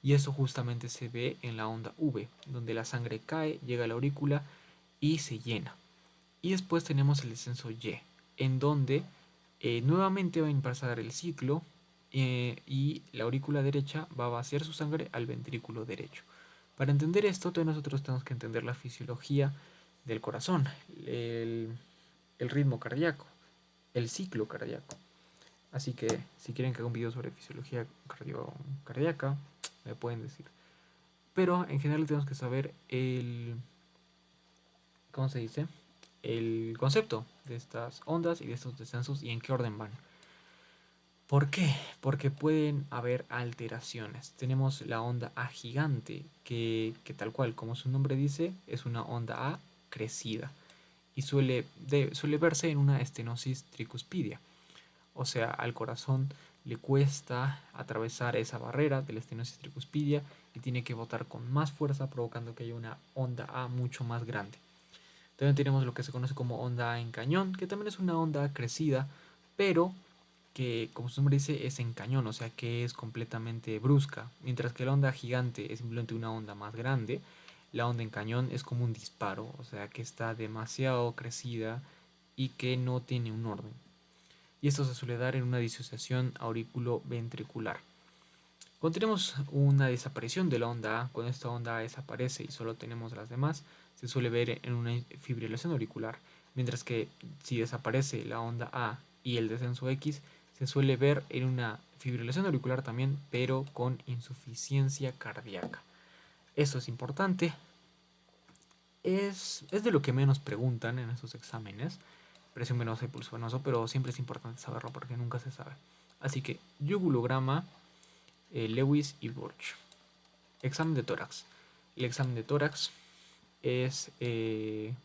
Y eso justamente se ve en la onda V, donde la sangre cae, llega a la aurícula y se llena. Y después tenemos el descenso Y, en donde nuevamente va a pasar el ciclo y la aurícula derecha va a vaciar su sangre al ventrículo derecho. Para entender esto, todos nosotros tenemos que entender la fisiología del corazón, el, el ritmo cardíaco, el ciclo cardíaco. Así que si quieren que haga un video sobre fisiología cardíaca, me pueden decir. Pero en general tenemos que saber ¿cómo se dice? El concepto de estas ondas y de estos descensos y en qué orden van. ¿Por qué? Porque pueden haber alteraciones. Tenemos la onda A gigante, que tal cual, como su nombre dice, es una onda A crecida y suele verse en una estenosis tricuspidia. O sea, al corazón le cuesta atravesar esa barrera de la estenosis tricuspidia y tiene que botar con más fuerza, provocando que haya una onda A mucho más grande. También tenemos lo que se conoce como onda A en cañón, que también es una onda crecida, pero que, como su nombre dice, es en cañón, o sea que es completamente brusca. Mientras que la onda gigante es simplemente una onda más grande, la onda en cañón es como un disparo, o sea que está demasiado crecida y que no tiene un orden. Y esto se suele dar en una disociación auriculoventricular. Cuando tenemos una desaparición de la onda A, cuando esta onda A desaparece y solo tenemos las demás, se suele ver en una fibrilación auricular, mientras que si desaparece la onda A y el descenso X, se suele ver en una fibrilación auricular también, pero con insuficiencia cardíaca. Esto es importante, es de lo que menos preguntan en estos exámenes, presión venosa y pulso venoso, pero siempre es importante saberlo porque nunca se sabe. Así que yugulograma, Lewis y Burch. Examen de tórax. El examen de tórax es el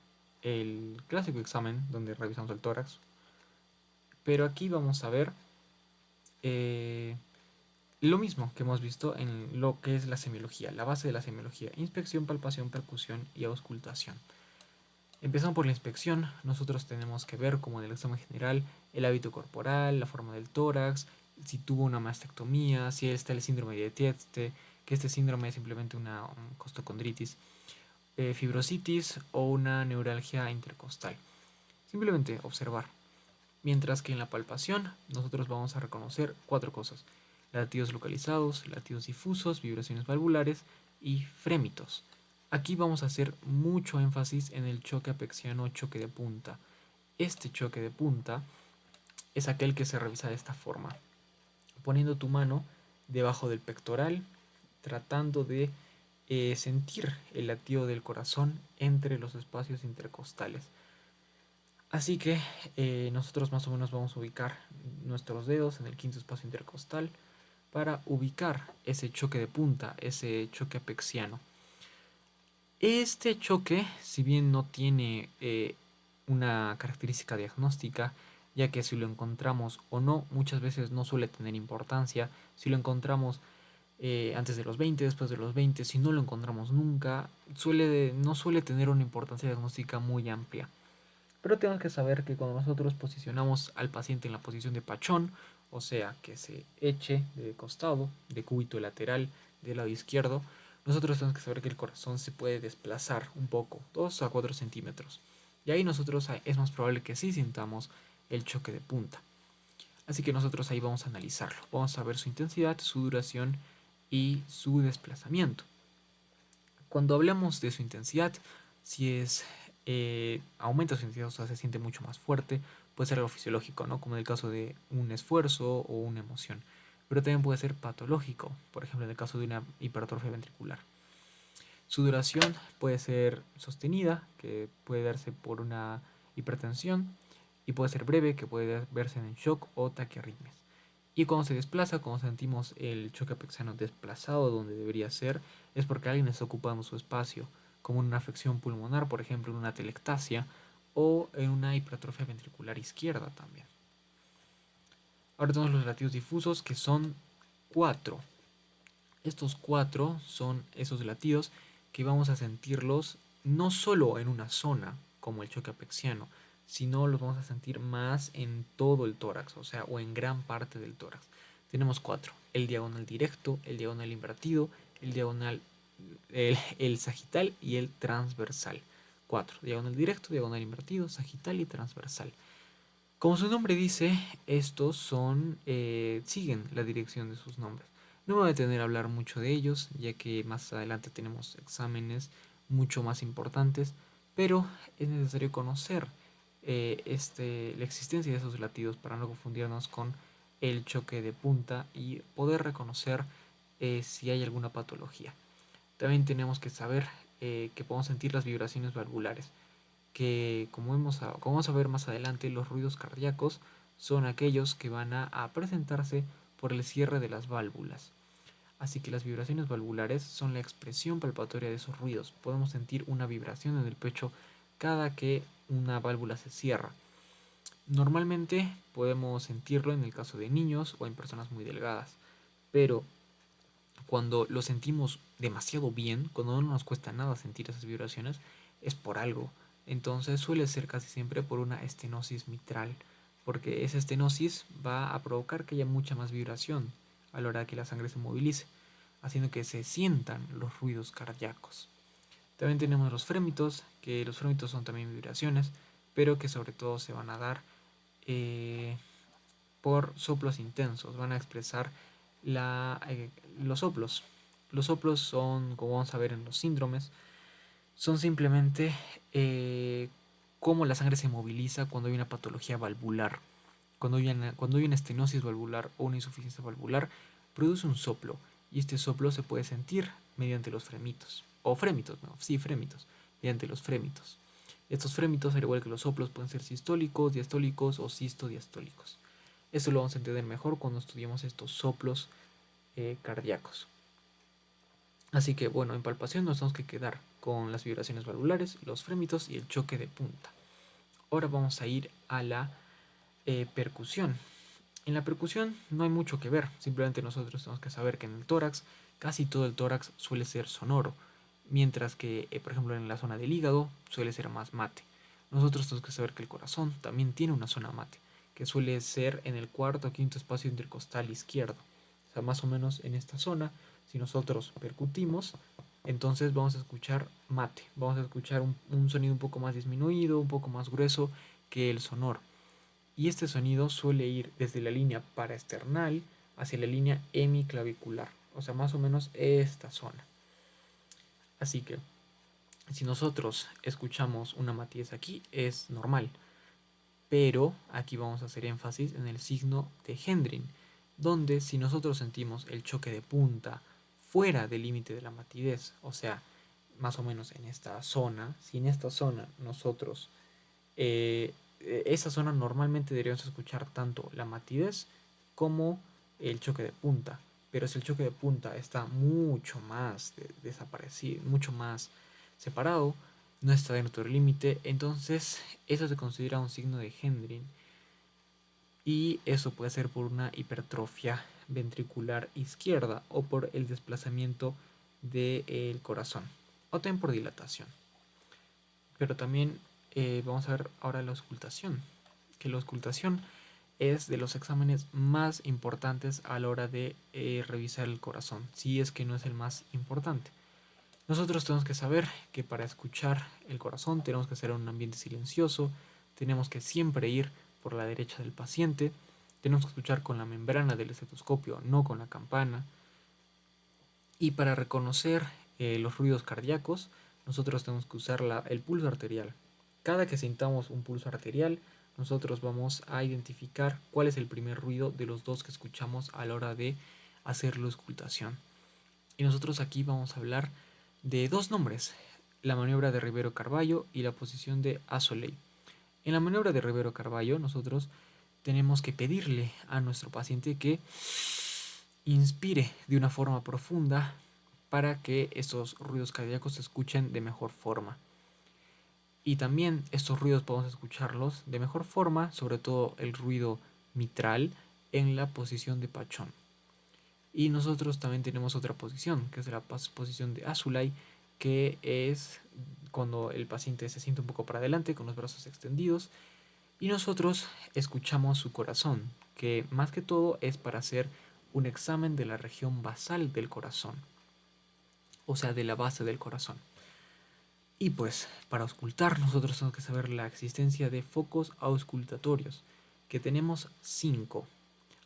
clásico examen donde revisamos el tórax. Pero aquí vamos a ver eh, lo mismo que hemos visto en lo que es la semiología, la base de la semiología: inspección, palpación, percusión y auscultación. Empezando por la inspección, nosotros tenemos que ver, como en el examen general, el hábito corporal, la forma del tórax, si tuvo una mastectomía, si está el síndrome de Tietze, que este síndrome es simplemente una costocondritis, fibrositis o una neuralgia intercostal. Simplemente observar. Mientras que en la palpación nosotros vamos a reconocer 4 cosas: latidos localizados, latidos difusos, vibraciones valvulares y frémitos. Aquí vamos a hacer mucho énfasis en el choque apexiano, choque de punta. Este choque de punta es aquel que se revisa de esta forma: poniendo tu mano debajo del pectoral, tratando de sentir el latido del corazón entre los espacios intercostales. Así que nosotros más o menos vamos a ubicar nuestros dedos en el quinto espacio intercostal para ubicar ese choque de punta, ese choque apexiano. Este choque, si bien no tiene una característica diagnóstica, ya que si lo encontramos o no, muchas veces no suele tener importancia. Si lo encontramos antes de los 20, después de los 20, si no lo encontramos nunca, no suele tener una importancia diagnóstica muy amplia. Pero tenemos que saber que cuando nosotros posicionamos al paciente en la posición de pachón o sea, que se eche de costado, de cúbito lateral, del lado izquierdo, nosotros tenemos que saber que el corazón se puede desplazar un poco, 2 a 4 centímetros. Y ahí nosotros es más probable que sí sintamos el choque de punta. Así que nosotros ahí vamos a analizarlo. Vamos a ver su intensidad, su duración y su desplazamiento. Cuando hablamos de su intensidad, si es aumenta su intensidad, o sea, se siente mucho más fuerte, puede ser algo fisiológico, ¿no? Como en el caso de un esfuerzo o una emoción. Pero también puede ser patológico, por ejemplo, en el caso de una hipertrofia ventricular. Su duración puede ser sostenida, que puede darse por una hipertensión, y puede ser breve, que puede verse en shock o taquiarritmias. Y cuando se desplaza, cuando sentimos el choque apexiano desplazado donde debería ser, es porque alguien está ocupando su espacio, como en una afección pulmonar, por ejemplo, en una telectasia o en una hipertrofia ventricular izquierda también. Ahora tenemos los latidos difusos, que son 4. Estos 4 son esos latidos que vamos a sentirlos no solo en una zona, como el choque apexiano, sino los vamos a sentir más en todo el tórax, o sea, o en gran parte del tórax. Tenemos 4: el diagonal directo, el diagonal invertido, el diagonal, el sagital y el transversal. 4: diagonal directo, diagonal invertido, sagital y transversal. Como su nombre dice, estos siguen la dirección de sus nombres. No me voy a detener a hablar mucho de ellos, ya que más adelante tenemos exámenes mucho más importantes, pero es necesario conocer la existencia de esos latidos para no confundirnos con el choque de punta y poder reconocer si hay alguna patología. También tenemos que saber que podemos sentir las vibraciones valvulares, que como vamos a ver más adelante, los ruidos cardíacos son aquellos que van a presentarse por el cierre de las válvulas. Así que las vibraciones valvulares son la expresión palpatoria de esos ruidos. Podemos sentir una vibración en el pecho cada que una válvula se cierra. Normalmente podemos sentirlo en el caso de niños o en personas muy delgadas, pero cuando lo sentimos demasiado bien, cuando no nos cuesta nada sentir esas vibraciones, es por algo. Entonces suele ser casi siempre por una estenosis mitral, porque esa estenosis va a provocar que haya mucha más vibración a la hora de que la sangre se movilice, haciendo que se sientan los ruidos cardíacos. También tenemos los frémitos, que los frémitos son también vibraciones, pero que sobre todo se van a dar eh, por soplos intensos, van a expresar la, eh, los soplos. Los soplos son, como vamos a ver en los síndromes, son simplemente cómo la sangre se moviliza cuando hay una patología valvular. Cuando hay una estenosis valvular o una insuficiencia valvular, produce un soplo. Y este soplo se puede sentir mediante los fremitos. O frémitos, no, sí, frémitos. Mediante los frémitos. Estos frémitos, al igual que los soplos, pueden ser sistólicos, diastólicos o sistodiastólicos. Esto lo vamos a entender mejor cuando estudiemos estos soplos cardíacos. Así que bueno, en palpación nos tenemos que quedar con las vibraciones valvulares, los frémitos y el choque de punta. Ahora vamos a ir a la percusión. En la percusión no hay mucho que ver, simplemente nosotros tenemos que saber que en el tórax casi todo el tórax suele ser sonoro, mientras que por ejemplo en la zona del hígado suele ser más mate. Nosotros tenemos que saber que el corazón también tiene una zona mate, que suele ser en el cuarto o quinto espacio intercostal izquierdo. O sea, más o menos en esta zona, si nosotros percutimos, entonces vamos a escuchar mate, vamos a escuchar un sonido un poco más disminuido, un poco más grueso que el sonoro. Y este sonido suele ir desde la línea paraesternal hacia la línea hemiclavicular, o sea, más o menos esta zona. Así que si nosotros escuchamos una matiz aquí, es normal, pero aquí vamos a hacer énfasis en el signo de Hendrin, donde si nosotros sentimos el choque de punta fuera del límite de la matidez, o sea, más o menos en esta zona, si en esta zona nosotros, esa zona normalmente deberíamos escuchar tanto la matidez como el choque de punta, pero si el choque de punta está mucho más desaparecido, mucho más separado, no está dentro del límite, entonces eso se considera un signo de Hendrin y eso puede ser por una hipertrofia ventricular izquierda o por el desplazamiento del corazón o también por dilatación. Pero también vamos a ver ahora la auscultación, que la auscultación es de los exámenes más importantes a la hora de revisar el corazón, si es que no es el más importante. Nosotros tenemos que saber que para escuchar el corazón tenemos que hacer en un ambiente silencioso, tenemos que siempre ir por la derecha del paciente, tenemos que escuchar con la membrana del estetoscopio, no con la campana. Y para reconocer los ruidos cardíacos, nosotros tenemos que usar el pulso arterial. Cada que sintamos un pulso arterial, nosotros vamos a identificar cuál es el primer ruido de los dos que escuchamos a la hora de hacer la auscultación. Y nosotros aquí vamos a hablar de dos nombres, la maniobra de Rivero Carballo y la posición de Azoulay. En la maniobra de Rivero Carballo, nosotros tenemos que pedirle a nuestro paciente que inspire de una forma profunda para que estos ruidos cardíacos se escuchen de mejor forma. Y también estos ruidos podemos escucharlos de mejor forma, sobre todo el ruido mitral, en la posición de Pachón. Y nosotros también tenemos otra posición, que es la posición de Azoulay, que es cuando el paciente se siente un poco para adelante con los brazos extendidos y nosotros escuchamos su corazón, que más que todo es para hacer un examen de la región basal del corazón, o sea, de la base del corazón. Y pues, para auscultar, nosotros tenemos que saber la existencia de focos auscultatorios, que tenemos 5,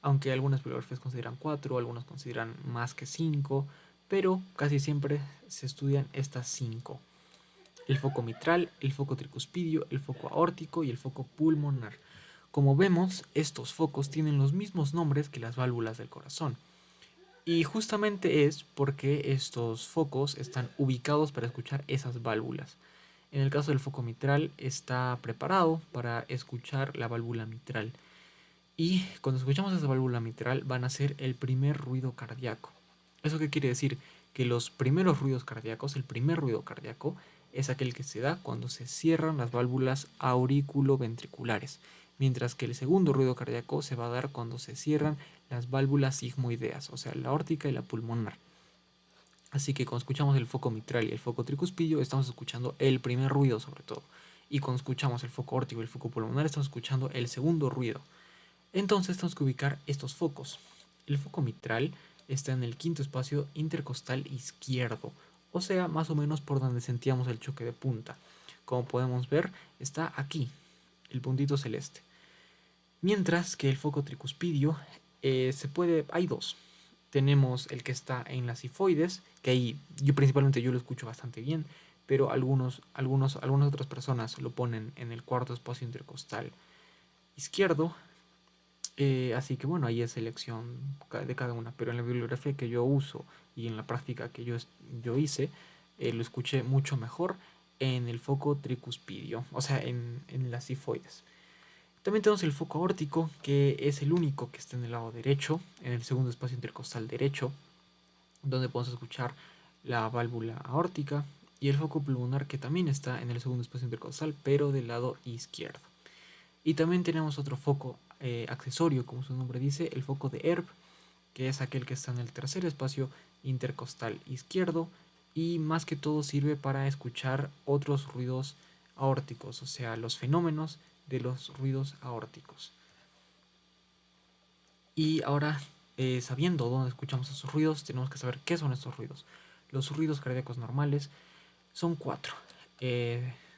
aunque algunas bibliografías consideran 4, algunos consideran más que 5, pero casi siempre se estudian estas 5. El foco mitral, el foco tricuspidio, el foco aórtico y el foco pulmonar. Como vemos, estos focos tienen los mismos nombres que las válvulas del corazón. Y justamente es porque estos focos están ubicados para escuchar esas válvulas. En el caso del foco mitral está preparado para escuchar la válvula mitral. Y cuando escuchamos esa válvula mitral van a ser el primer ruido cardíaco. ¿Eso qué quiere decir? Que los primeros ruidos cardíacos, el primer ruido cardíaco, es aquel que se da cuando se cierran las válvulas auriculoventriculares, mientras que el segundo ruido cardíaco se va a dar cuando se cierran las válvulas sigmoideas, o sea, la aórtica y la pulmonar. Así que cuando escuchamos el foco mitral y el foco tricuspidio, estamos escuchando el primer ruido sobre todo. Y cuando escuchamos el foco aórtico y el foco pulmonar, estamos escuchando el segundo ruido. Entonces tenemos que ubicar estos focos. El foco mitral está en el quinto espacio intercostal izquierdo, o sea, más o menos por donde sentíamos el choque de punta. Como podemos ver, está aquí, el puntito celeste. Mientras que el foco tricuspidio hay dos. Tenemos el que está en las sifoides, que ahí principalmente yo lo escucho bastante bien, pero algunas otras personas lo ponen en el cuarto espacio intercostal izquierdo. Así que bueno, ahí es elección de cada una, pero en la bibliografía que yo uso y en la práctica que yo hice, lo escuché mucho mejor en el foco tricuspidio, o sea, en las sifoides. También tenemos el foco aórtico, que es el único que está en el lado derecho, en el segundo espacio intercostal derecho, donde podemos escuchar la válvula aórtica, y el foco pulmonar, que también está en el segundo espacio intercostal, pero del lado izquierdo. Y también tenemos otro foco accesorio, como su nombre dice, el foco de Erb, que es aquel que está en el tercer espacio intercostal izquierdo y más que todo sirve para escuchar otros ruidos aórticos, o sea, los fenómenos de los ruidos aórticos. Y ahora, sabiendo dónde escuchamos esos ruidos, tenemos que saber qué son estos ruidos. Los ruidos cardíacos normales son 4.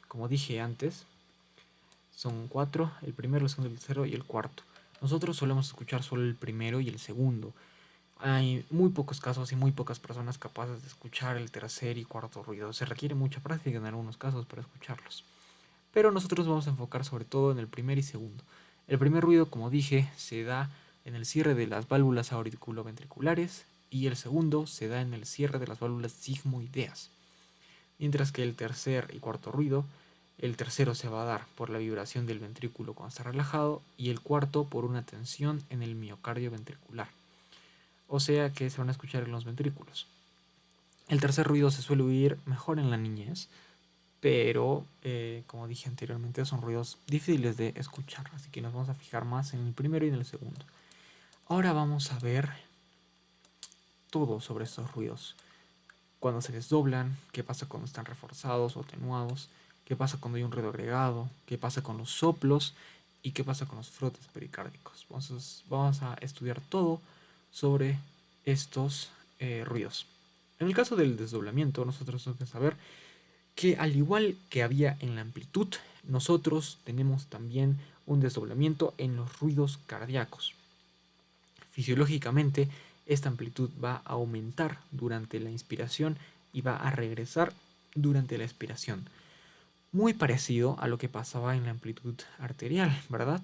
Como dije antes, son 4, el primero, el segundo, el tercero y el cuarto. Nosotros solemos escuchar solo el primero y el segundo. Hay muy pocos casos y muy pocas personas capaces de escuchar el tercer y cuarto ruido. Se requiere mucha práctica en algunos casos para escucharlos. Pero nosotros vamos a enfocar sobre todo en el primer y segundo. El primer ruido, como dije, se da en el cierre de las válvulas auriculoventriculares y el segundo se da en el cierre de las válvulas sigmoideas. Mientras que el tercer y cuarto ruido, el tercero se va a dar por la vibración del ventrículo cuando está relajado y el cuarto por una tensión en el miocardio ventricular. O sea que se van a escuchar en los ventrículos. El tercer ruido se suele oír mejor en la niñez, pero como dije anteriormente son ruidos difíciles de escuchar, así que nos vamos a fijar más en el primero y en el segundo. Ahora vamos a ver todo sobre estos ruidos. Cuando se desdoblan, qué pasa cuando están reforzados o atenuados, qué pasa cuando hay un ruido agregado, qué pasa con los soplos y qué pasa con los frotes pericárdicos. Vamos a estudiar todo sobre estos ruidos. En el caso del desdoblamiento, nosotros tenemos que saber que al igual que había en la amplitud, nosotros tenemos también un desdoblamiento en los ruidos cardíacos. Fisiológicamente, esta amplitud va a aumentar durante la inspiración y va a regresar durante la expiración. Muy parecido a lo que pasaba en la amplitud arterial, ¿verdad?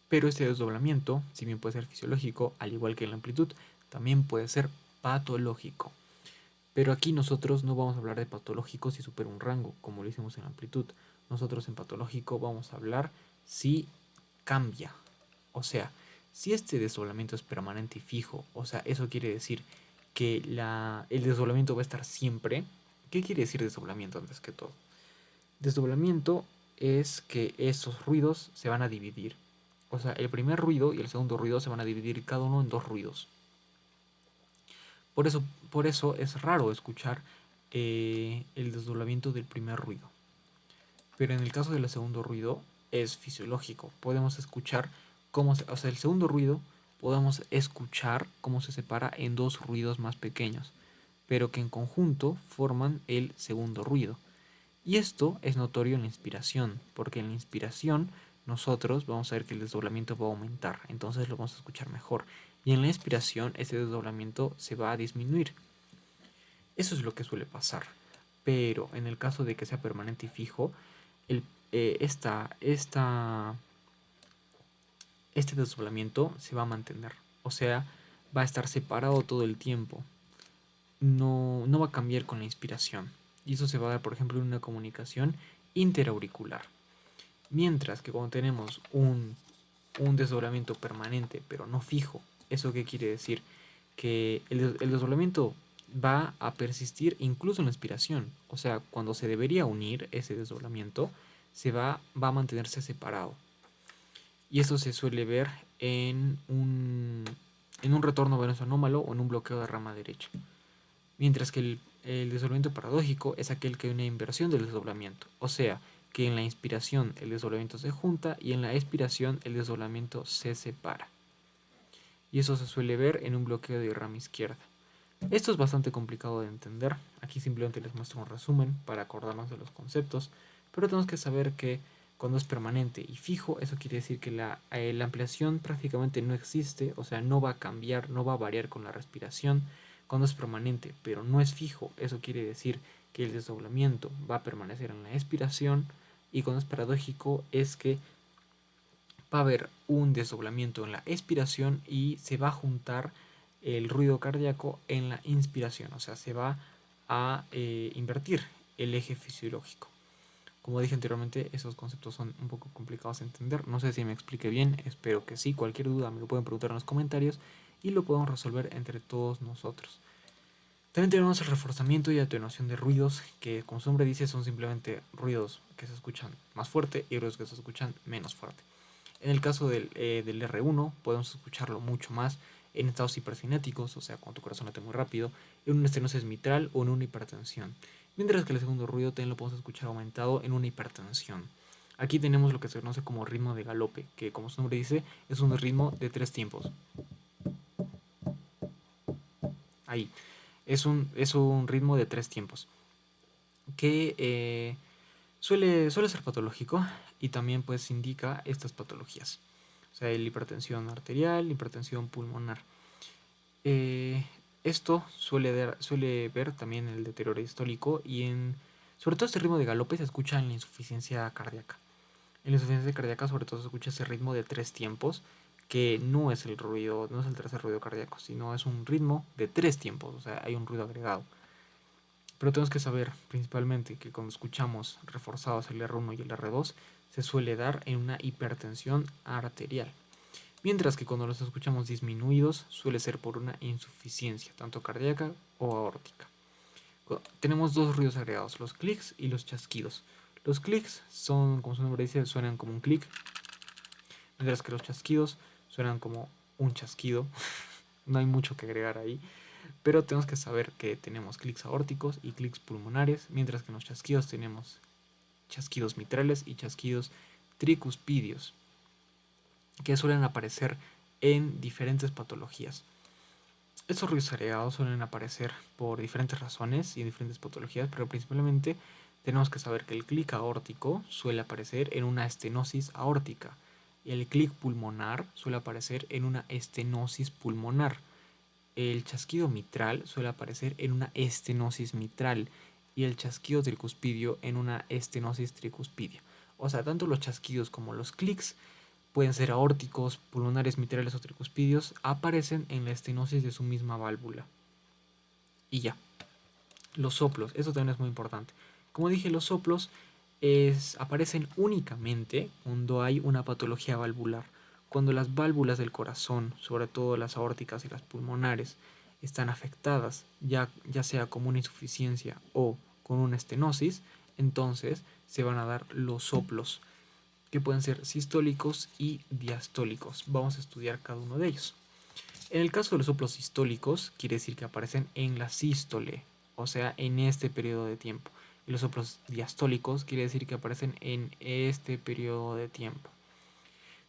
Pero este desdoblamiento, si bien puede ser fisiológico, al igual que en la amplitud, también puede ser patológico. Pero aquí nosotros no vamos a hablar de patológico si supera un rango, como lo hicimos en la amplitud. Nosotros en patológico vamos a hablar si cambia. O sea, si este desdoblamiento es permanente y fijo, o sea, eso quiere decir que el desdoblamiento va a estar siempre. ¿Qué quiere decir desdoblamiento antes que todo? Desdoblamiento es que esos ruidos se van a dividir. O sea, el primer ruido y el segundo ruido se van a dividir cada uno en dos ruidos. Por eso es raro escuchar el desdoblamiento del primer ruido. Pero en el caso del segundo ruido es fisiológico. Podemos escuchar o sea, el segundo ruido podemos escuchar cómo se separa en dos ruidos más pequeños, pero que en conjunto forman el segundo ruido. Y esto es notorio en la inspiración, porque en la inspiración nosotros vamos a ver que el desdoblamiento va a aumentar, entonces lo vamos a escuchar mejor. Y en la expiración ese desdoblamiento se va a disminuir. Eso es lo que suele pasar. Pero en el caso de que sea permanente y fijo, el, este desdoblamiento se va a mantener. O sea, va a estar separado todo el tiempo. No va a cambiar con la inspiración. Y eso se va a dar, por ejemplo, en una comunicación interauricular. Mientras que cuando tenemos un desdoblamiento permanente, pero no fijo, ¿eso qué quiere decir? Que el desdoblamiento va a persistir incluso en la expiración. O sea, cuando se debería unir ese desdoblamiento, va a mantenerse separado. Y esto se suele ver en un retorno venoso anómalo o en un bloqueo de rama derecha. Mientras que el desdoblamiento paradójico es aquel que hay una inversión del desdoblamiento. O sea, que en la inspiración el desdoblamiento se junta y en la expiración el desdoblamiento se separa. Y eso se suele ver en un bloqueo de rama izquierda. Esto es bastante complicado de entender. Aquí simplemente les muestro un resumen para acordarnos de los conceptos. Pero tenemos que saber que cuando es permanente y fijo, eso quiere decir que la ampliación prácticamente no existe, o sea, no va a cambiar, no va a variar con la respiración. Cuando es permanente, pero no es fijo, eso quiere decir que el desdoblamiento va a permanecer en la expiración. Y cuando es paradójico, es que va a haber un desdoblamiento en la expiración y se va a juntar el ruido cardíaco en la inspiración, o sea, se va a invertir el eje fisiológico. Como dije anteriormente, esos conceptos son un poco complicados de entender. No sé si me expliqué bien, espero que sí. Cualquier duda me lo pueden preguntar en los comentarios y lo podemos resolver entre todos nosotros. También tenemos el reforzamiento y atenuación de ruidos, que como su nombre dice son simplemente ruidos que se escuchan más fuerte y ruidos que se escuchan menos fuerte. En el caso del R1 podemos escucharlo mucho más en estados hipercinéticos, o sea, cuando tu corazón late muy rápido, en una estenosis mitral o en una hipertensión. Mientras que el segundo ruido también lo podemos escuchar aumentado en una hipertensión. Aquí tenemos lo que se conoce como ritmo de galope, que como su nombre dice, es un ritmo de 3 tiempos. Ahí. Es un ritmo de 3 tiempos. Que suele ser patológico y también pues indica estas patologías. O sea, la hipertensión arterial, hipertensión pulmonar. Esto suele ver también el deterioro distólico y sobre todo este ritmo de galope se escucha en la insuficiencia cardíaca. En la insuficiencia cardíaca sobre todo se escucha ese ritmo de 3 tiempos que no es el ruido, no es el tercer ruido cardíaco, sino es un ritmo de 3 tiempos, o sea, hay un ruido agregado. Pero tenemos que saber principalmente que cuando escuchamos reforzados el R1 y el R2 se suele dar en una hipertensión arterial. Mientras que cuando los escuchamos disminuidos suele ser por una insuficiencia, tanto cardíaca o aórtica. Tenemos dos ruidos agregados, los clics y los chasquidos. Los clics son, como su nombre dice, suenan como un clic, mientras que los chasquidos suenan como un chasquido. No hay mucho que agregar ahí. Pero tenemos que saber que tenemos clics aórticos y clics pulmonares, mientras que en los chasquidos tenemos chasquidos mitrales y chasquidos tricuspidios, que suelen aparecer en diferentes patologías. Estos ruidos agregados suelen aparecer por diferentes razones y en diferentes patologías, pero principalmente tenemos que saber que el clic aórtico suele aparecer en una estenosis aórtica y el clic pulmonar suele aparecer en una estenosis pulmonar. El chasquido mitral suele aparecer en una estenosis mitral y el chasquido tricuspidio en una estenosis tricuspidia. O sea, tanto los chasquidos como los clics pueden ser aórticos, pulmonares, mitrales o tricuspidios, aparecen en la estenosis de su misma válvula. Y ya. Los soplos, eso también es muy importante. Como dije, los soplos aparecen únicamente cuando hay una patología valvular. Cuando las válvulas del corazón, sobre todo las aórticas y las pulmonares, están afectadas, ya sea como una insuficiencia o con una estenosis, entonces se van a dar los soplos, que pueden ser sistólicos y diastólicos. Vamos a estudiar cada uno de ellos. En el caso de los soplos sistólicos, quiere decir que aparecen en la sístole, o sea, en este periodo de tiempo. Y los soplos diastólicos quiere decir que aparecen en este periodo de tiempo.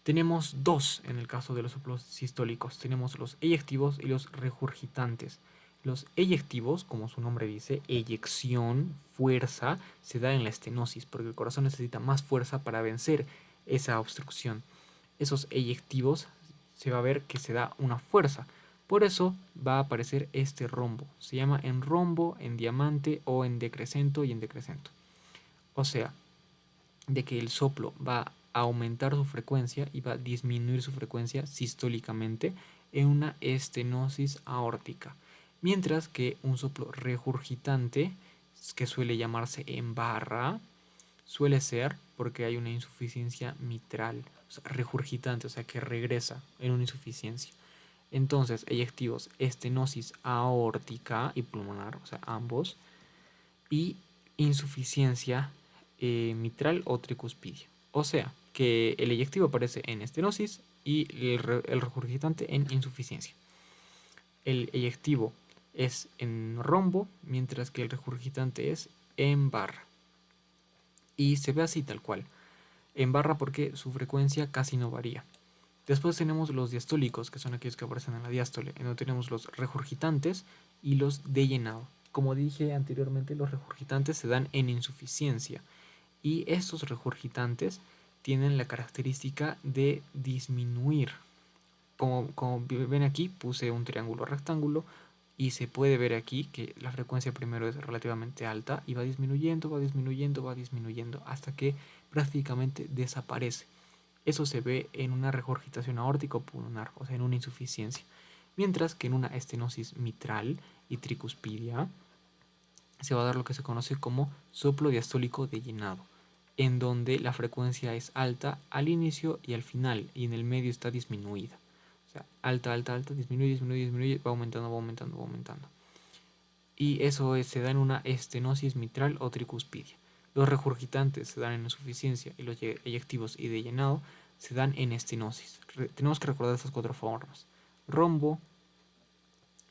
Tenemos dos en el caso de los soplos sistólicos. Tenemos los eyectivos y los regurgitantes. Los eyectivos, como su nombre dice, eyección, fuerza, se da en la estenosis, porque el corazón necesita más fuerza para vencer esa obstrucción. Esos eyectivos se va a ver que se da una fuerza. Por eso va a aparecer este rombo. Se llama en rombo, en diamante o en decrecento y en decrecento. O sea, de que el soplo va a aumentar su frecuencia y va a disminuir su frecuencia sistólicamente en una estenosis aórtica. Mientras que un soplo regurgitante, que suele llamarse en barra, suele ser porque hay una insuficiencia mitral, o sea, regurgitante, o sea, que regresa en una insuficiencia. Entonces, eyectivos, estenosis aórtica y pulmonar, o sea, ambos, y insuficiencia mitral o tricuspidia. O sea, que el eyectivo aparece en estenosis y el regurgitante en insuficiencia. El eyectivo es en rombo, mientras que el regurgitante es en barra. Y se ve así tal cual. En barra porque su frecuencia casi no varía. Después tenemos los diastólicos, que son aquellos que aparecen en la diástole, en donde tenemos los regurgitantes y los de llenado. Como dije anteriormente, los regurgitantes se dan en insuficiencia y estos regurgitantes tienen la característica de disminuir. Como ven aquí, puse un triángulo rectángulo y se puede ver aquí que la frecuencia primero es relativamente alta y va disminuyendo, va disminuyendo, va disminuyendo hasta que prácticamente desaparece. Eso se ve en una regurgitación aórtica o pulmonar, o sea, en una insuficiencia. Mientras que en una estenosis mitral y tricuspidia se va a dar lo que se conoce como soplo diastólico de llenado, en donde la frecuencia es alta al inicio y al final, y en el medio está disminuida. O sea, alta, alta, alta, disminuye, disminuye, disminuye, va aumentando, va aumentando, va aumentando. Y eso se da en una estenosis mitral o tricuspidia. Los regurgitantes se dan en insuficiencia y los eyectivos y de llenado se dan en estenosis. Tenemos que recordar estas cuatro formas: rombo,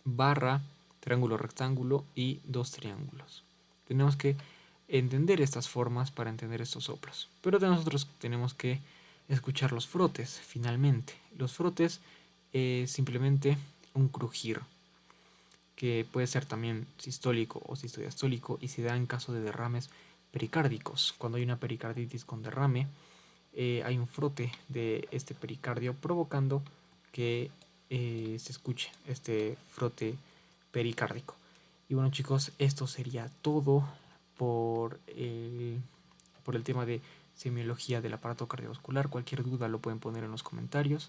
barra, triángulo rectángulo y dos triángulos. Tenemos que entender estas formas para entender estos soplos. Pero nosotros tenemos que escuchar los frotes, finalmente. Los frotes es simplemente un crujir, que puede ser también sistólico o sistodiastólico y se da en caso de derrames pericárdicos. Cuando hay una pericarditis con derrame, hay un frote de este pericardio provocando que se escuche este frote pericárdico. Y bueno, chicos, esto sería todo por el tema de semiología del aparato cardiovascular. Cualquier duda lo pueden poner en los comentarios.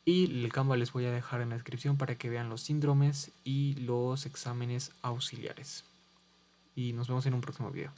Y el Canva les voy a dejar en la descripción para que vean los síndromes y los exámenes auxiliares. Y nos vemos en un próximo video.